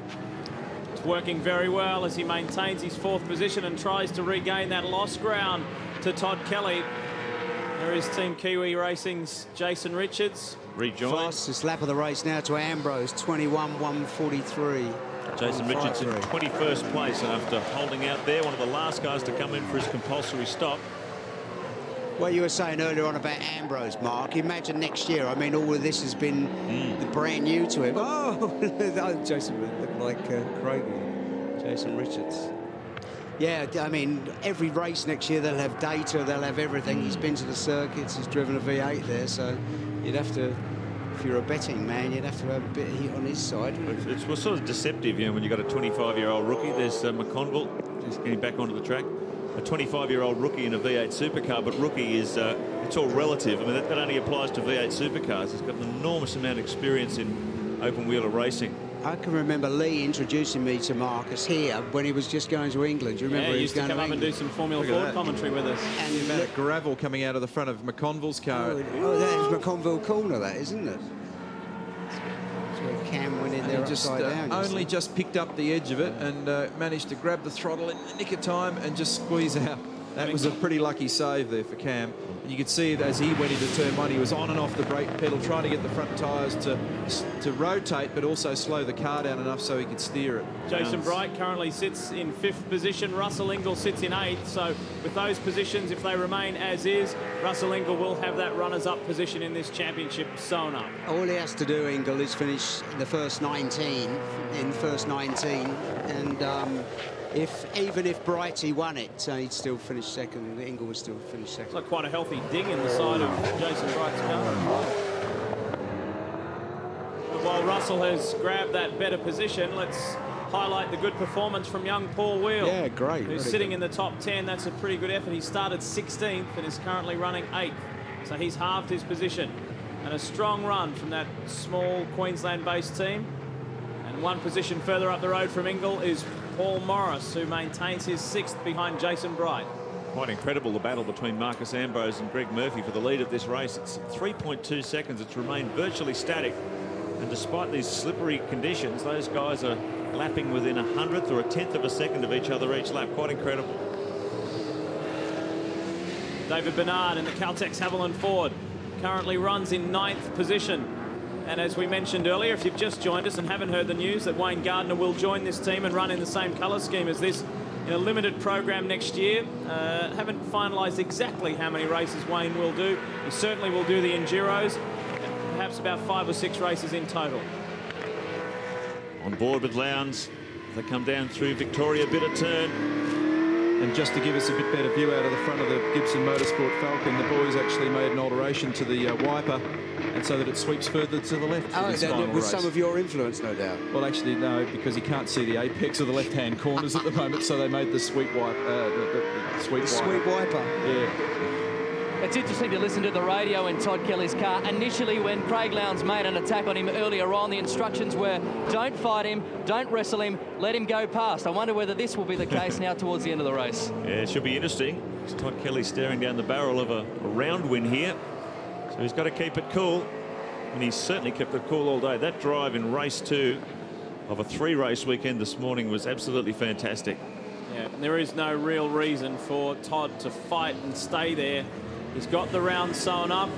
Speaker 2: It's working very well as he maintains his 4th position and tries to regain that lost ground to Todd Kelly. There is Team Kiwi Racing's Jason Richards.
Speaker 4: Rejoined.
Speaker 6: Fastest lap of the race now to Ambrose, 21.143.
Speaker 4: Jason Richards in 21st place after holding out there. One of the last guys to come in for his compulsory stop.
Speaker 6: Well, you were saying earlier on about Ambrose, Mark. Imagine next year. I mean, all of this has been brand new to him. Oh, Jason looked like Craig. Jason Richards. Yeah, I mean, every race next year they'll have data, they'll have everything. He's been to the circuits, he's driven a V8 there, so you'd have to, if you're a betting man, you'd have to have a bit of heat on his side.
Speaker 4: It's sort of deceptive, you know, when you've got a 25-year-old rookie. There's McConville just getting back onto the track. A 25-year-old rookie in a V8 Supercar, but rookie is, it's all relative. I mean, that only applies to V8 Supercars. He's got an enormous amount of experience in open-wheeler racing.
Speaker 6: I can remember Lee introducing me to Marcus here when he was just going to England. Do you remember?
Speaker 2: Yeah, he
Speaker 6: was
Speaker 2: used to
Speaker 6: going
Speaker 2: come up and do
Speaker 6: England?
Speaker 2: some Formula Ford commentary with us.
Speaker 6: And
Speaker 5: About that gravel coming out of the front of McConville's car.
Speaker 6: Oh, that is McConville corner, that, isn't it? That's where Cam went in there upside down.
Speaker 5: Only just picked up the edge of it and managed to grab the throttle in the nick of time and just squeeze out. That was a pretty lucky save there for Cam. And you could see as he went into turn 1, he was on and off the brake pedal, trying to get the front tyres to rotate, but also slow the car down enough so he could steer it.
Speaker 2: Jason Bright currently sits in 5th position. Russell Ingall sits in 8th. So with those positions, if they remain as is, Russell Ingall will have that runners-up position in this championship sewn up.
Speaker 6: All he has to do, Ingall, is finish the first 19, and even if Brighty won it, he'd still finish second. Ingall would still finish second.
Speaker 2: It's like quite a healthy ding in the side of Jason Bright's car. But while Russell has grabbed that better position, let's highlight the good performance from young Paul Wheel.
Speaker 6: Yeah, great.
Speaker 2: Who's sitting in the top 10. That's a pretty good effort. He started 16th and is currently running 8th. So he's halved his position. And a strong run from that small Queensland-based team. And one position further up the road from Ingall is Paul Morris, who maintains his 6th behind Jason Bright.
Speaker 4: Quite incredible, the battle between Marcus Ambrose and Greg Murphy for the lead of this race. It's 3.2 seconds. It's remained virtually static. And despite these slippery conditions, those guys are lapping within 100th or 1/10 of a second of each other each lap. Quite incredible.
Speaker 2: David Bernard in the Caltex Haviland Ford currently runs in 9th position. And as we mentioned earlier, if you've just joined us and haven't heard the news, that Wayne Gardner will join this team and run in the same colour scheme as this in a limited program next year. Haven't finalised exactly how many races Wayne will do. He certainly will do the Enduros, and perhaps about 5 or 6 races in total.
Speaker 4: On board with Lowndes. They come down through Victoria, bit of turn.
Speaker 5: And just to give us a bit better view out of the front of the Gibson Motorsport Falcon, the boys actually made an alteration to the wiper, and so that it sweeps further to the left.
Speaker 6: With some of your influence, no doubt.
Speaker 5: Well, actually, no, because he can't see the apex of the left-hand corners at the moment, so they made the sweep wipe,
Speaker 6: Sweep wiper.
Speaker 5: Yeah.
Speaker 9: It's interesting to listen to the radio in Todd Kelly's car. Initially, when Craig Lowndes made an attack on him earlier on, the instructions were, don't fight him, don't wrestle him, let him go past. I wonder whether this will be the case now towards the end of the race.
Speaker 4: Yeah, it should be interesting. It's Todd Kelly staring down the barrel of a round win here. So he's got to keep it cool. And he's certainly kept it cool all day. That drive in race 2 of a 3-race weekend this morning was absolutely fantastic.
Speaker 2: Yeah, there is no real reason for Todd to fight and stay there. He's got the round sewn up.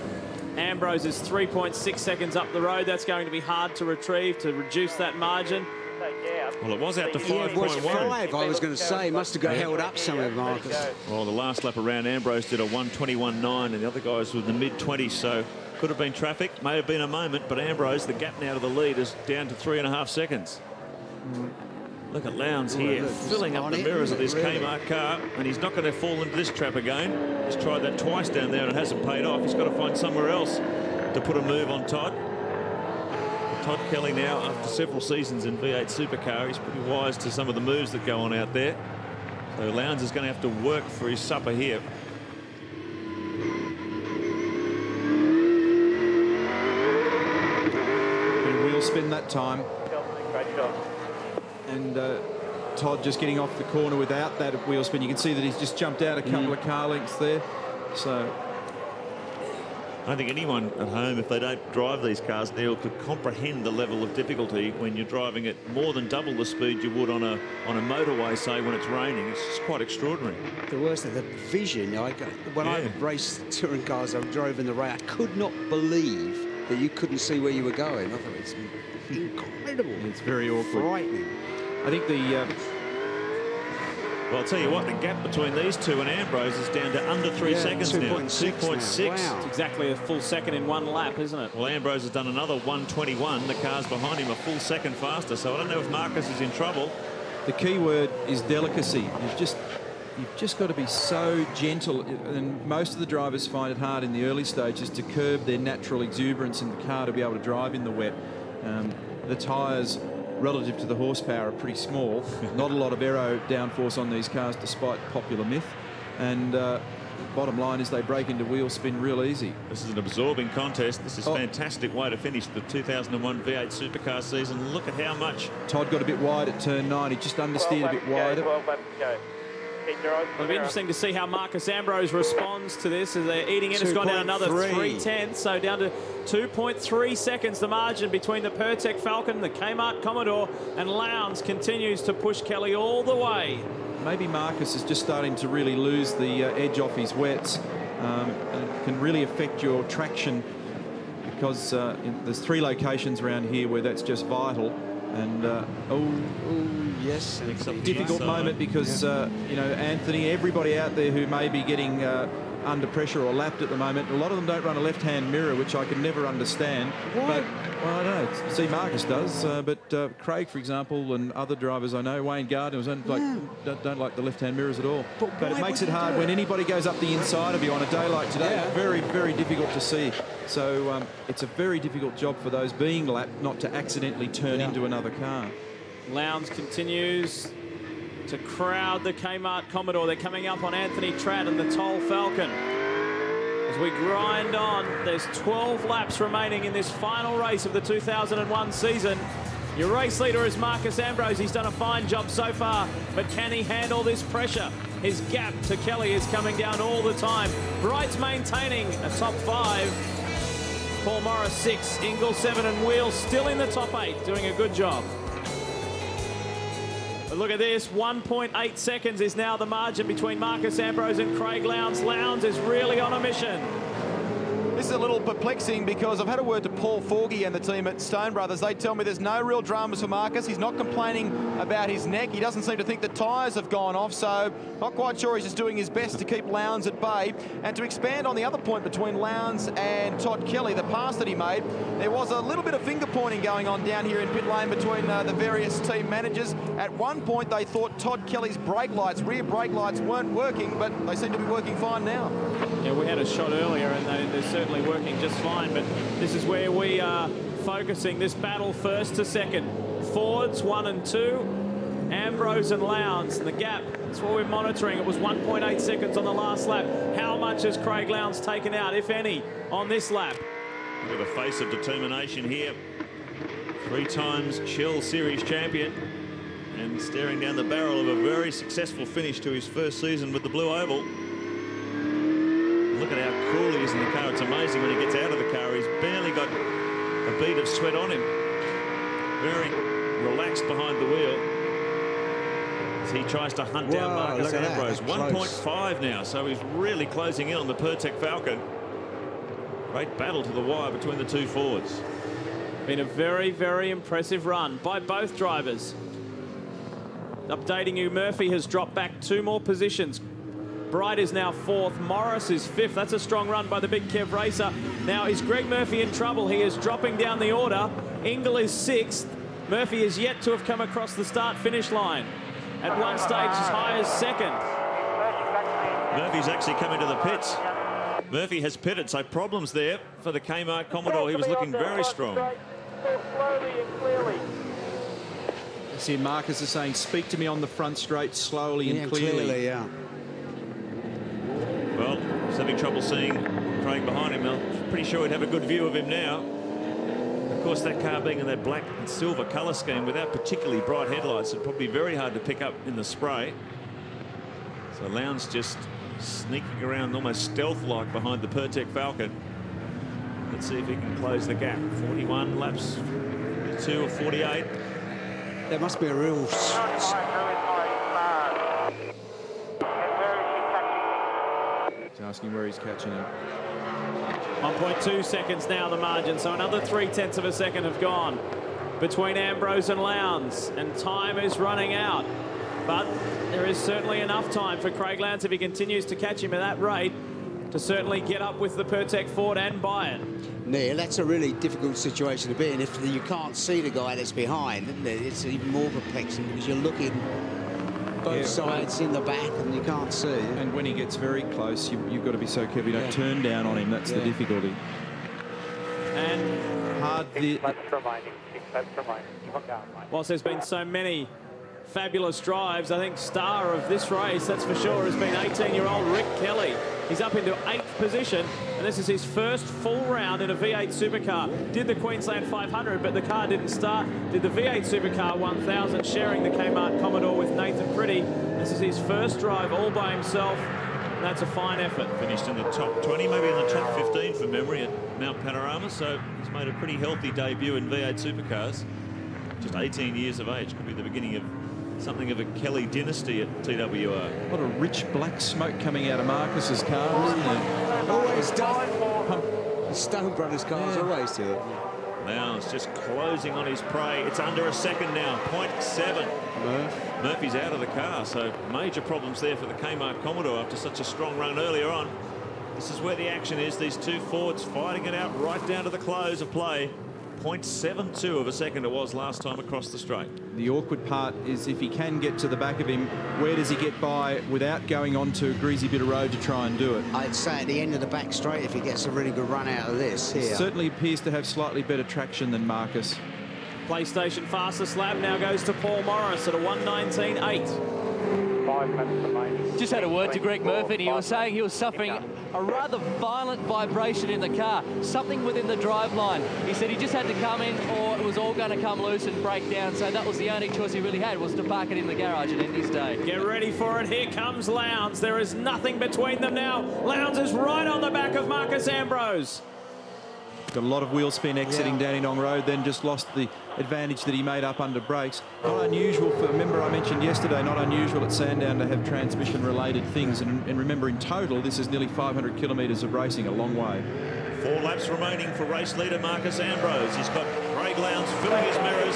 Speaker 2: Ambrose is 3.6 seconds up the road. That's going to be hard to retrieve to reduce that margin.
Speaker 4: Well, it was out to 5.1.
Speaker 6: Yeah, it was 5, I was going to say. Must have got held up somewhere, Marcus.
Speaker 4: Well, the last lap around, Ambrose did a 1:21.9, and the other guys were in the mid-20s, so could have been traffic, may have been a moment, but Ambrose, the gap now to the lead is down to 3.5 seconds. Look at Lowndes here, filling up the mirrors of this K-Mart car, and he's not going to fall into this trap again. He's tried that twice down there and it hasn't paid off. He's got to find somewhere else to put a move on Todd. Todd Kelly now, after several seasons in V8 Supercar, he's pretty wise to some of the moves that go on out there. So Lowndes is going to have to work for his supper here.
Speaker 5: Bit of wheel spin that time.
Speaker 8: Great job.
Speaker 5: And Todd just getting off the corner without that wheel spin. You can see that he's just jumped out a couple of car lengths there. So
Speaker 4: I don't think anyone at home, if they don't drive these cars, Neil, could comprehend the level of difficulty when you're driving at more than double the speed you would on a motorway, say, when it's raining. It's just quite extraordinary.
Speaker 6: The worst of the vision. When I raced touring cars, I drove in the rain. I could not believe that you couldn't see where you were going. I thought it's incredible.
Speaker 5: It's very awkward.
Speaker 6: Frightening.
Speaker 5: I think the...
Speaker 4: well, I'll tell you what, the gap between these two and Ambrose is down to under 3 seconds now. 2.6.
Speaker 6: Wow.
Speaker 2: It's exactly a full second in one lap, isn't it?
Speaker 4: Well, Ambrose has done another 1:21. The cars behind him a full second faster, so I don't know if Marcus is in trouble.
Speaker 5: The key word is delicacy. You've just got to be so gentle, and most of the drivers find it hard in the early stages to curb their natural exuberance in the car to be able to drive in the wet. The tyres relative to the horsepower are pretty small. Not a lot of aero downforce on these cars, despite popular myth. And bottom line is they break into wheel spin real easy.
Speaker 4: This is an absorbing contest. This is a fantastic way to finish the 2001 V8 Supercar season. Look at how much.
Speaker 5: Todd got a bit wide at turn 9. He just understeered a bit wider.
Speaker 8: 12 laps to go.
Speaker 2: It'll be interesting to see how Marcus Ambrose responds to this as they're eating in. It's gone down another 3/10, so down to 2.3 seconds the margin between the Pertec Falcon, the K-Mart Commodore, and Lowndes continues to push Kelly all the way.
Speaker 5: Maybe Marcus is just starting to really lose the edge off his wets. and it can really affect your traction, because there's 3 locations around here where that's just vital. And
Speaker 6: yes,
Speaker 5: difficult moment, because you know, Anthony, everybody out there who may be getting under pressure or lapped at the moment, a lot of them don't run a left-hand mirror, which I can never understand. But well, I don't know. See, Marcus does, but Craig, for example, and other drivers I know, Wayne Gardner, don't like the left-hand mirrors at all. But it makes it hard when anybody goes up the inside of you on a day like today. It's very, very difficult to see. So it's a very difficult job for those being lapped not to accidentally turn into another car.
Speaker 2: Lowndes continues to crowd the K-Mart Commodore. They're coming up on Anthony Tratt and the Toll Falcon. As we grind on, there's 12 laps remaining in this final race of the 2001 season. Your race leader is Marcus Ambrose. He's done a fine job so far, but can he handle this pressure? His gap to Kelly is coming down all the time. Bright's maintaining a top 5. Paul Morris 6, Ingle 7, and Wheel still in the top 8, doing a good job. But look at this, 1.8 seconds is now the margin between Marcus Ambrose and Craig Lowndes. Lowndes is really on a mission.
Speaker 7: This is a little perplexing, because I've had a word to Paul Forgy and the team at Stone Brothers. They tell me there's no real dramas for Marcus. He's not complaining about his neck. He doesn't seem to think the tyres have gone off, so not quite sure. He's just doing his best to keep Lowndes at bay. And to expand on the other point between Lowndes and Todd Kelly, the pass that he made, there was a little bit of finger pointing going on down here in pit lane between the various team managers. At one point, they thought Todd Kelly's brake lights, rear brake lights, weren't working, but they seem to be working fine now.
Speaker 2: Yeah, we had a shot earlier, and they're certainly working just fine, but this is where we are focusing this battle first to second. Fords 1 and 2, Ambrose and Lowndes, and the gap, that's what we're monitoring. It was 1.8 seconds on the last lap. How much has Craig Lowndes taken out, if any, on this lap?
Speaker 4: Look at the face of determination here. 3 times Shell Series champion, and staring down the barrel of a very successful finish to his first season with the Blue Oval. Look at how cool he is in the car. It's amazing when he gets out of the car. He's barely got a bead of sweat on him. Very relaxed behind the wheel as he tries to hunt down Marcus Ambrose. 1.5 now, so he's really closing in on the Pertec Falcon. Great battle to the wire between the 2 Fords.
Speaker 2: Been a very, very impressive run by both drivers. Updating you, Murphy has dropped back 2 more positions. Bright is now 4th, Morris is 5th. That's a strong run by the Big Kev racer. Now, is Greg Murphy in trouble? He is dropping down the order. Ingle is 6th. Murphy is yet to have come across the start-finish line. At one stage, as high as 2nd.
Speaker 4: Murphy's actually coming to the pits. Murphy has pitted, so problems there for the K-Mart Commodore. He was looking very strong.
Speaker 8: Slowly and clearly.
Speaker 5: See, Marcus is saying, speak to me on the front straight slowly and clearly.
Speaker 4: Well, he's having trouble seeing Craig behind him. I'm pretty sure he'd have a good view of him now. Of course, that car being in that black and silver colour scheme without particularly bright headlights, it'd probably be very hard to pick up in the spray. So Lowndes just sneaking around almost stealth-like behind the Pertec Falcon. Let's see if he can close the gap. 41 laps, 42 or 48.
Speaker 6: There must be a real...
Speaker 5: Asking where he's catching him.
Speaker 2: 1.2 seconds now the margin, so another 0.3 of a second have gone between Ambrose and Lowndes, and time is running out. But there is certainly enough time for Craig Lowndes, if he continues to catch him at that rate, to certainly get up with the Pertec Ford and buy it.
Speaker 6: Neil, that's a really difficult situation to be in if you can't see the guy that's behind, isn't it? It's even more perplexing because you're looking both sides in the back and you can't see.
Speaker 5: And when he gets very close, you've got to be so careful you don't turn down on him. That's the difficulty.
Speaker 2: And
Speaker 5: hard.
Speaker 8: 6 laps remaining. 6 laps remaining. Keep on going, mate.
Speaker 2: Whilst there's been so many fabulous drives, I think star of this race, that's for sure, has been 18-year-old Rick Kelly. He's up into 8th position, and this is his first full round in a V8 Supercar. Did the Queensland 500, but the car didn't start. Did the V8 Supercar 1000, sharing the K-Mart Commodore with Nathan Pretty. This is his first drive all by himself, and that's a fine effort.
Speaker 4: Finished in the top 20, maybe in the top 15 from memory at Mount Panorama, so he's made a pretty healthy debut in V8 Supercars. Just 18 years of age, could be the beginning of something of a Kelly dynasty at TWR.
Speaker 5: A lot of rich black smoke coming out of Marcus's car, isn't there?
Speaker 6: Always does. The Stone Brothers cars always do it.
Speaker 4: Now it's just closing on his prey. It's under a second now, 0.7. Murphy's out of the car, so major problems there for the K-Mart Commodore after such a strong run earlier on. This is where the action is. These two Fords fighting it out right down to the close of play. 0.72 of a second it was last time across the straight.
Speaker 5: The awkward part is if he can get to the back of him, where does he get by without going onto a greasy bit of road to try and do it?
Speaker 6: I'd say at the end of the back straight if he gets a really good run out of this here.
Speaker 5: He certainly appears to have slightly better traction than Marcus.
Speaker 2: PlayStation fastest lap now goes to Paul Morris at a 1:19.8.
Speaker 8: 5 minutes remaining.
Speaker 9: Just had a word to Greg Murphy. He was saying he was suffering a rather violent vibration in the car, something within the driveline. He said he just had to come in or it was all going to come loose and break down. So that was the only choice he really had, was to park it in the garage and end his day.
Speaker 2: Get ready for it. Here comes Lowndes. There is nothing between them now. Lowndes is right on the back of Marcus Ambrose.
Speaker 5: Got a lot of wheel spin exiting Dandenong Road, then just lost the advantage that he made up under brakes. Not unusual for, remember I mentioned yesterday, not unusual at Sandown to have transmission-related things. And remember, in total, this is nearly 500 kilometres of racing, a long way.
Speaker 4: 4 laps remaining for race leader Marcus Ambrose. He's got Craig Lowndes filling his mirrors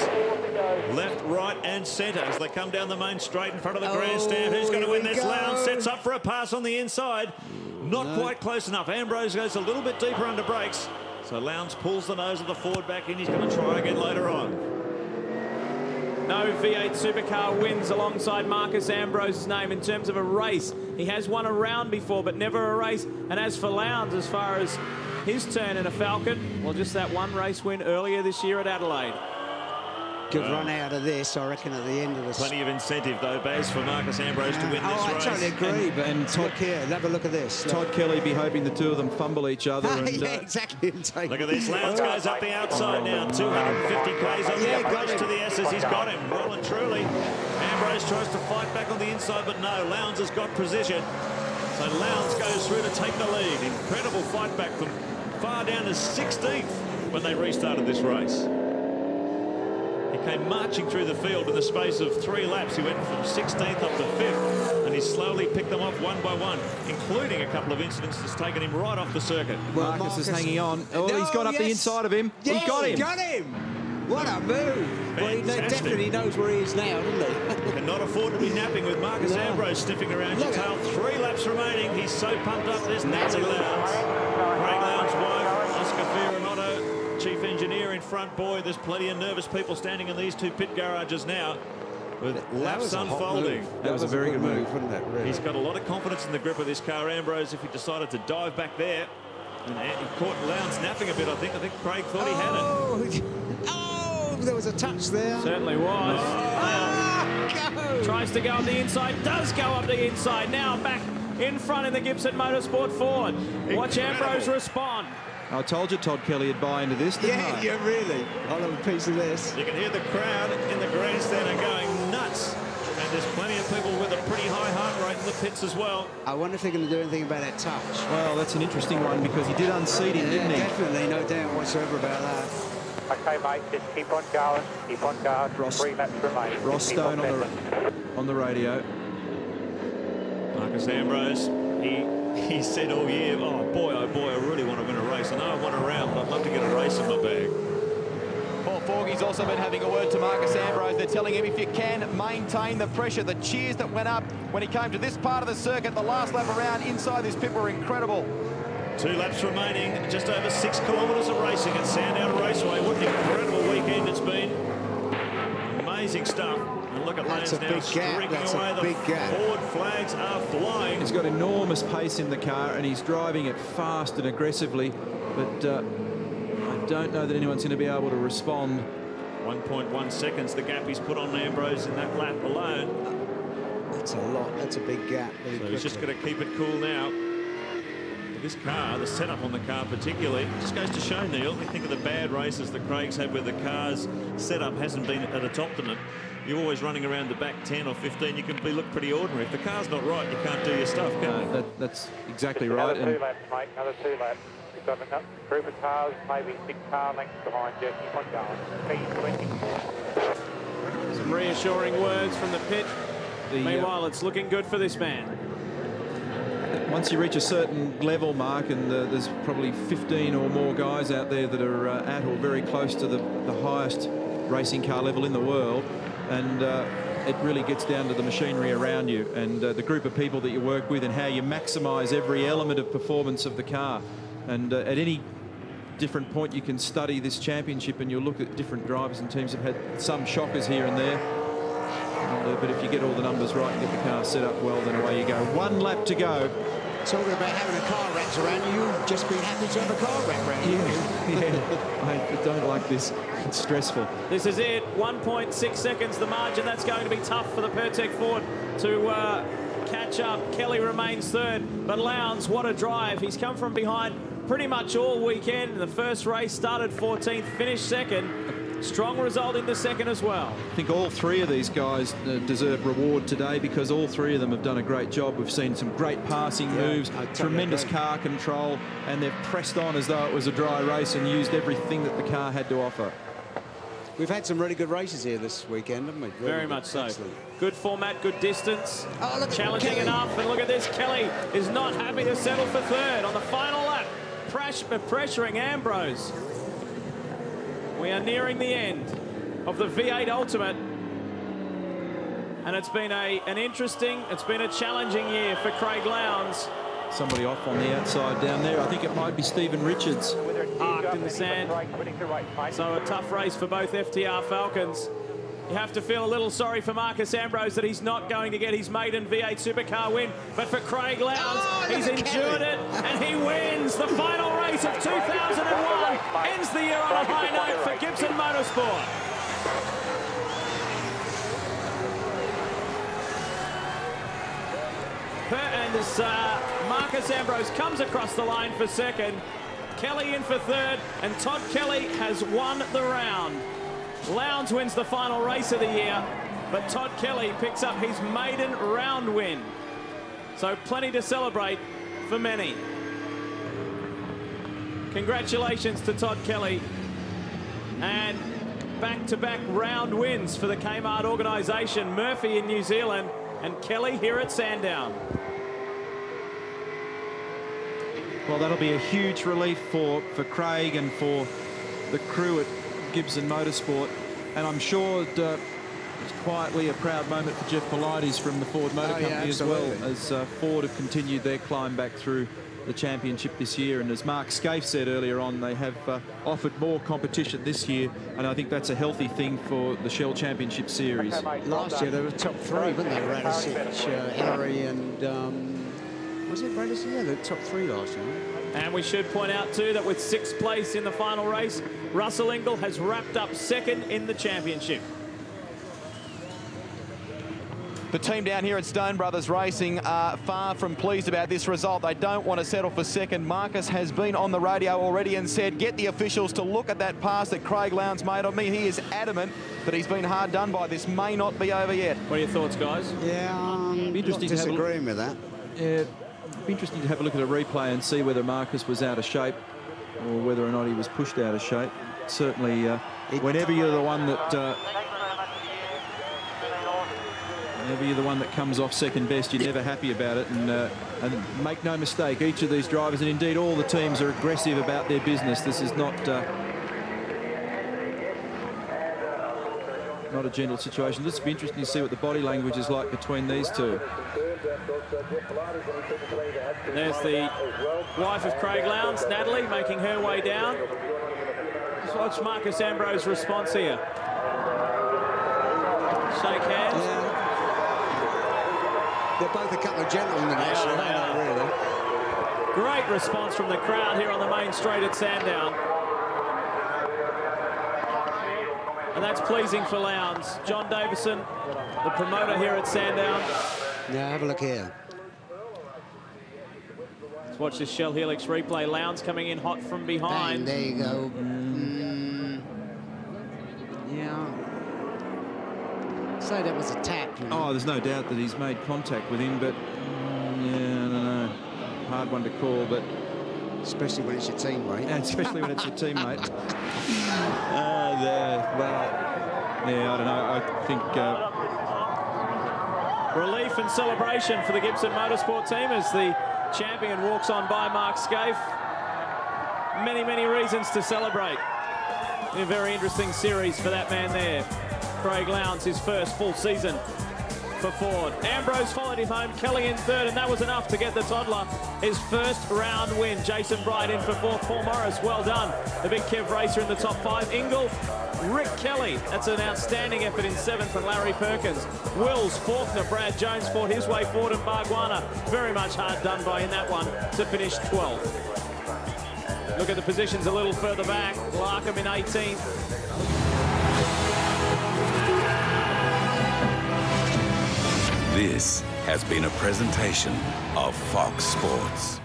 Speaker 4: left, right and centre as they come down the main straight in front of the grandstand. Who's going to win this? Lowndes sets up for a pass on the inside. Not quite close enough. Ambrose goes a little bit deeper under brakes. So Lowndes pulls the nose of the Ford back in. He's going to try again later on.
Speaker 2: No V8 Supercar wins alongside Marcus Ambrose's name in terms of a race. He has won a round before, but never a race. And as for Lowndes, as far as his turn in a Falcon, well, just that one race win earlier this year at Adelaide.
Speaker 6: Good run out of this, I reckon, at the end of the...
Speaker 4: Plenty of incentive, though, Baz, for Marcus Ambrose to win this race.
Speaker 6: I totally agree, and Todd here, have a look at this.
Speaker 5: Todd Kelly be hoping the two of them fumble each other. And,
Speaker 6: yeah, exactly.
Speaker 4: Look at this. Lowndes goes up the outside now. 250 Ks on the approach to the S's. He's got him, well and truly. Ambrose tries to fight back on the inside, but no, Lowndes has got position. So Lowndes goes through to take the lead. Incredible fight back from far down to 16th when they restarted this race. He came marching through the field in the space of 3 laps. He went from 16th up to 5th, and he slowly picked them off one by one, including a couple of incidents that's taken him right off the circuit.
Speaker 5: Well, Marcus is hanging on. Oh, no, he's got up the inside of him.
Speaker 6: Yes,
Speaker 5: he got him.
Speaker 6: Got him. What a move. Well, he definitely knows where he is now, doesn't he?
Speaker 4: Cannot afford to be napping with Marcus Ambrose sniffing around your tail. 3 laps remaining. He's so pumped up. There's Nancy Lowndes. Craig Lowndes' wife, Oscar Fioranotto, chief engineer in front. Boy, there's plenty of nervous people standing in these 2 pit garages now with laps unfolding.
Speaker 5: That was a very good move,
Speaker 6: wasn't it? Really?
Speaker 4: He's got a lot of confidence in the grip of this car, Ambrose, if he decided to dive back there. And he caught Lowndes napping a bit, I think. I think Craig thought he had it.
Speaker 6: Oh, there was a touch there.
Speaker 2: Certainly was. Tries to go up the inside, does go up the inside. Now back in front in the Gibson Motorsport Ford. Watch Ambrose respond.
Speaker 5: I told you Todd Kelly would buy into this, didn't I?
Speaker 6: Yeah, really. I'll have a piece of this.
Speaker 4: You can hear the crowd in the grandstand are going nuts. And there's plenty of people with a pretty high heart rate in the pits as well.
Speaker 6: I wonder if they're going to do anything about that touch.
Speaker 5: Well, that's an interesting one because he did unseat him, didn't he?
Speaker 6: Definitely, no doubt whatsoever about that.
Speaker 8: Okay, mate, just keep on going. Keep on going.
Speaker 5: Ross,
Speaker 8: 3 laps remaining.
Speaker 5: Ross Stone on the radio.
Speaker 4: Marcus Ambrose, he said all year, oh boy, I really want to win a race. I know I won a round, but I'd love to get a race in my bag.
Speaker 7: Paul Forgey's also been having a word to Marcus Ambrose. They're telling him if you can maintain the pressure, the cheers that went up when he came to this part of the circuit, the last lap around inside this pit were incredible.
Speaker 4: 2 laps remaining, just over 6 kilometres of racing at Sandown Raceway. What an incredible weekend it's been. Amazing stuff. And look at Lowndes now streaking away. The Ford flags are flying.
Speaker 5: He's got enormous pace in the car and he's driving it fast and aggressively, but I don't know that anyone's going to be able to respond.
Speaker 4: 1.1 seconds the gap he's put on Ambrose in that lap alone.
Speaker 6: That's a lot. That's a big gap.
Speaker 4: So he's just going to keep it cool now. This car, the setup on the car particularly, just goes to show, Neil, we think of the bad races that Craig's had where the car's setup hasn't been at its optimum. You're always running around the back 10 or 15, you can look pretty ordinary. If the car's not right, you can't do your stuff, can you?
Speaker 5: That's exactly right.
Speaker 8: Another 2 laps, mate, another 2 laps. You've got a group of cars, maybe 6 car lengths behind you. Keep on going. P20.
Speaker 2: Some reassurance reassuring words from the pit. Meanwhile, it's looking good for this man.
Speaker 5: Once you reach a certain level, Mark, and there's probably 15 or more guys out there that are at or very close to the highest racing car level in the world, and it really gets down to the machinery around you and the group of people that you work with and how you maximise every element of performance of the car. And at any different point you can study this championship and you'll look at different drivers and teams have had some shockers here and there. But if you get all the numbers right and get the car set up well, then away you go. 1 lap to go.
Speaker 6: Talking about having a car wrapped around you, you've just been happy to have a car wrapped around you.
Speaker 5: Yeah, I don't like this. It's stressful.
Speaker 2: This is it. 1.6 seconds the margin. That's going to be tough for the Pertec Ford to catch up. Kelly remains third, but Lowndes, what a drive. He's come from behind pretty much all weekend. The first race started 14th, finished second. Strong result in the second as well.
Speaker 5: I think all 3 of these guys deserve reward today because all 3 of them have done a great job. We've seen some great passing moves, tremendous car control, and they've pressed on as though it was a dry race and used everything that the car had to offer.
Speaker 6: We've had some really good races here this weekend, haven't we? Really
Speaker 2: Very much so.
Speaker 6: Excellent.
Speaker 2: Good format, good distance.
Speaker 6: Oh, look,
Speaker 2: challenging
Speaker 6: Kelly.
Speaker 2: enough, and look at this. Kelly is not happy to settle for third on the final lap. Pressuring Ambrose. We are nearing the end of the V8 Ultimate, and it's been it's been a challenging year for Craig Lowndes.
Speaker 5: Somebody off on the outside down there. I think it might be Stephen Richards.
Speaker 2: Parked in the sand. So a tough race for both FTR Falcons. You have to feel a little sorry for Marcus Ambrose that he's not going to get his maiden V8 Supercar win. But for Craig Lowndes, he's endured it and he wins the final race of 2001. Ends the year on a high note for Gibson Motorsport. And as Marcus Ambrose comes across the line for second, Kelly in for third, and Todd Kelly has won the round. Lowndes wins the final race of the year, but Todd Kelly picks up his maiden round win. So plenty to celebrate for many. Congratulations to Todd Kelly. And back-to-back round wins for the K-Mart organisation. Murphy in New Zealand and Kelly here at Sandown.
Speaker 5: Well, that'll be a huge relief for Craig and for the crew at Gibson Motorsport, and I'm sure it's quietly a proud moment for Jeff Polides from the Ford Motor Company as well, as Ford have continued their climb back through the championship this year. And as Mark Scaife said earlier on, they have offered more competition this year, and I think that's a healthy thing for the Shell Championship Series.
Speaker 6: Last year they were top 3, weren't they? Radicic, Ellery and was it Radicic? Yeah, they were top 3 last year.
Speaker 2: And we should point out too that with 6th place in the final race, Russell Ingall has wrapped up second in the championship.
Speaker 7: The team down here at Stone Brothers Racing are far from pleased about this result. They don't want to settle for second. Marcus has been on the radio already and said, get the officials to look at that pass that Craig Lowndes made on me. He is adamant that he's been hard done by. This may not be over yet.
Speaker 2: What are your thoughts, guys?
Speaker 6: Yeah, I'm disagreeing with that.
Speaker 5: Yeah, it'd be interesting to have a look at a replay and see whether Marcus was out of shape or whether or not he was pushed out of shape. Certainly, whenever you're the one that comes off second best, you're never happy about it. And make no mistake, each of these drivers, and indeed all the teams, are aggressive about their business. This is not a gentle situation. This will be interesting to see what the body language is like between these two.
Speaker 2: There's the wife of Craig Lowndes, Natalie, making her way down. Let's watch Marcus Ambrose's response here. Shake hands.
Speaker 6: Yeah. They're both a couple of gentlemen, actually, aren't they, really?
Speaker 2: Great response from the crowd here on the main straight at Sandown. And that's pleasing for Lowndes. John Davison, the promoter here at Sandown.
Speaker 6: Now have a look here.
Speaker 2: Let's watch this Shell Helix replay. Lowndes coming in hot from behind.
Speaker 6: Bang, there you go. Yeah. So that was a tap. You know?
Speaker 5: Oh, there's no doubt that he's made contact with him, but yeah, no. Hard one to call, but
Speaker 6: especially when it's your teammate.
Speaker 5: And especially when it's your teammate. Yeah, I don't know. I think...
Speaker 2: Relief and celebration for the Gibson Motorsport team as the champion walks on by Mark Scaife. Many, many reasons to celebrate. A very interesting series for that man there. Craig Lowndes, his first full season for Ford. Ambrose followed him home, Kelly in third, and that was enough to get the toddler his first round win. Jason Bright in for fourth, Paul Morris, well done. The big Kev racer in the top 5. Ingle, Rick Kelly, that's an outstanding effort in 7th, and Larry Perkins. Wills, Faulkner, Brad Jones fought his way forward, and Bargwanna very much hard done by in that one to finish 12th. Look at the positions a little further back. Larkham in 18th.
Speaker 10: This has been a presentation of Fox Sports.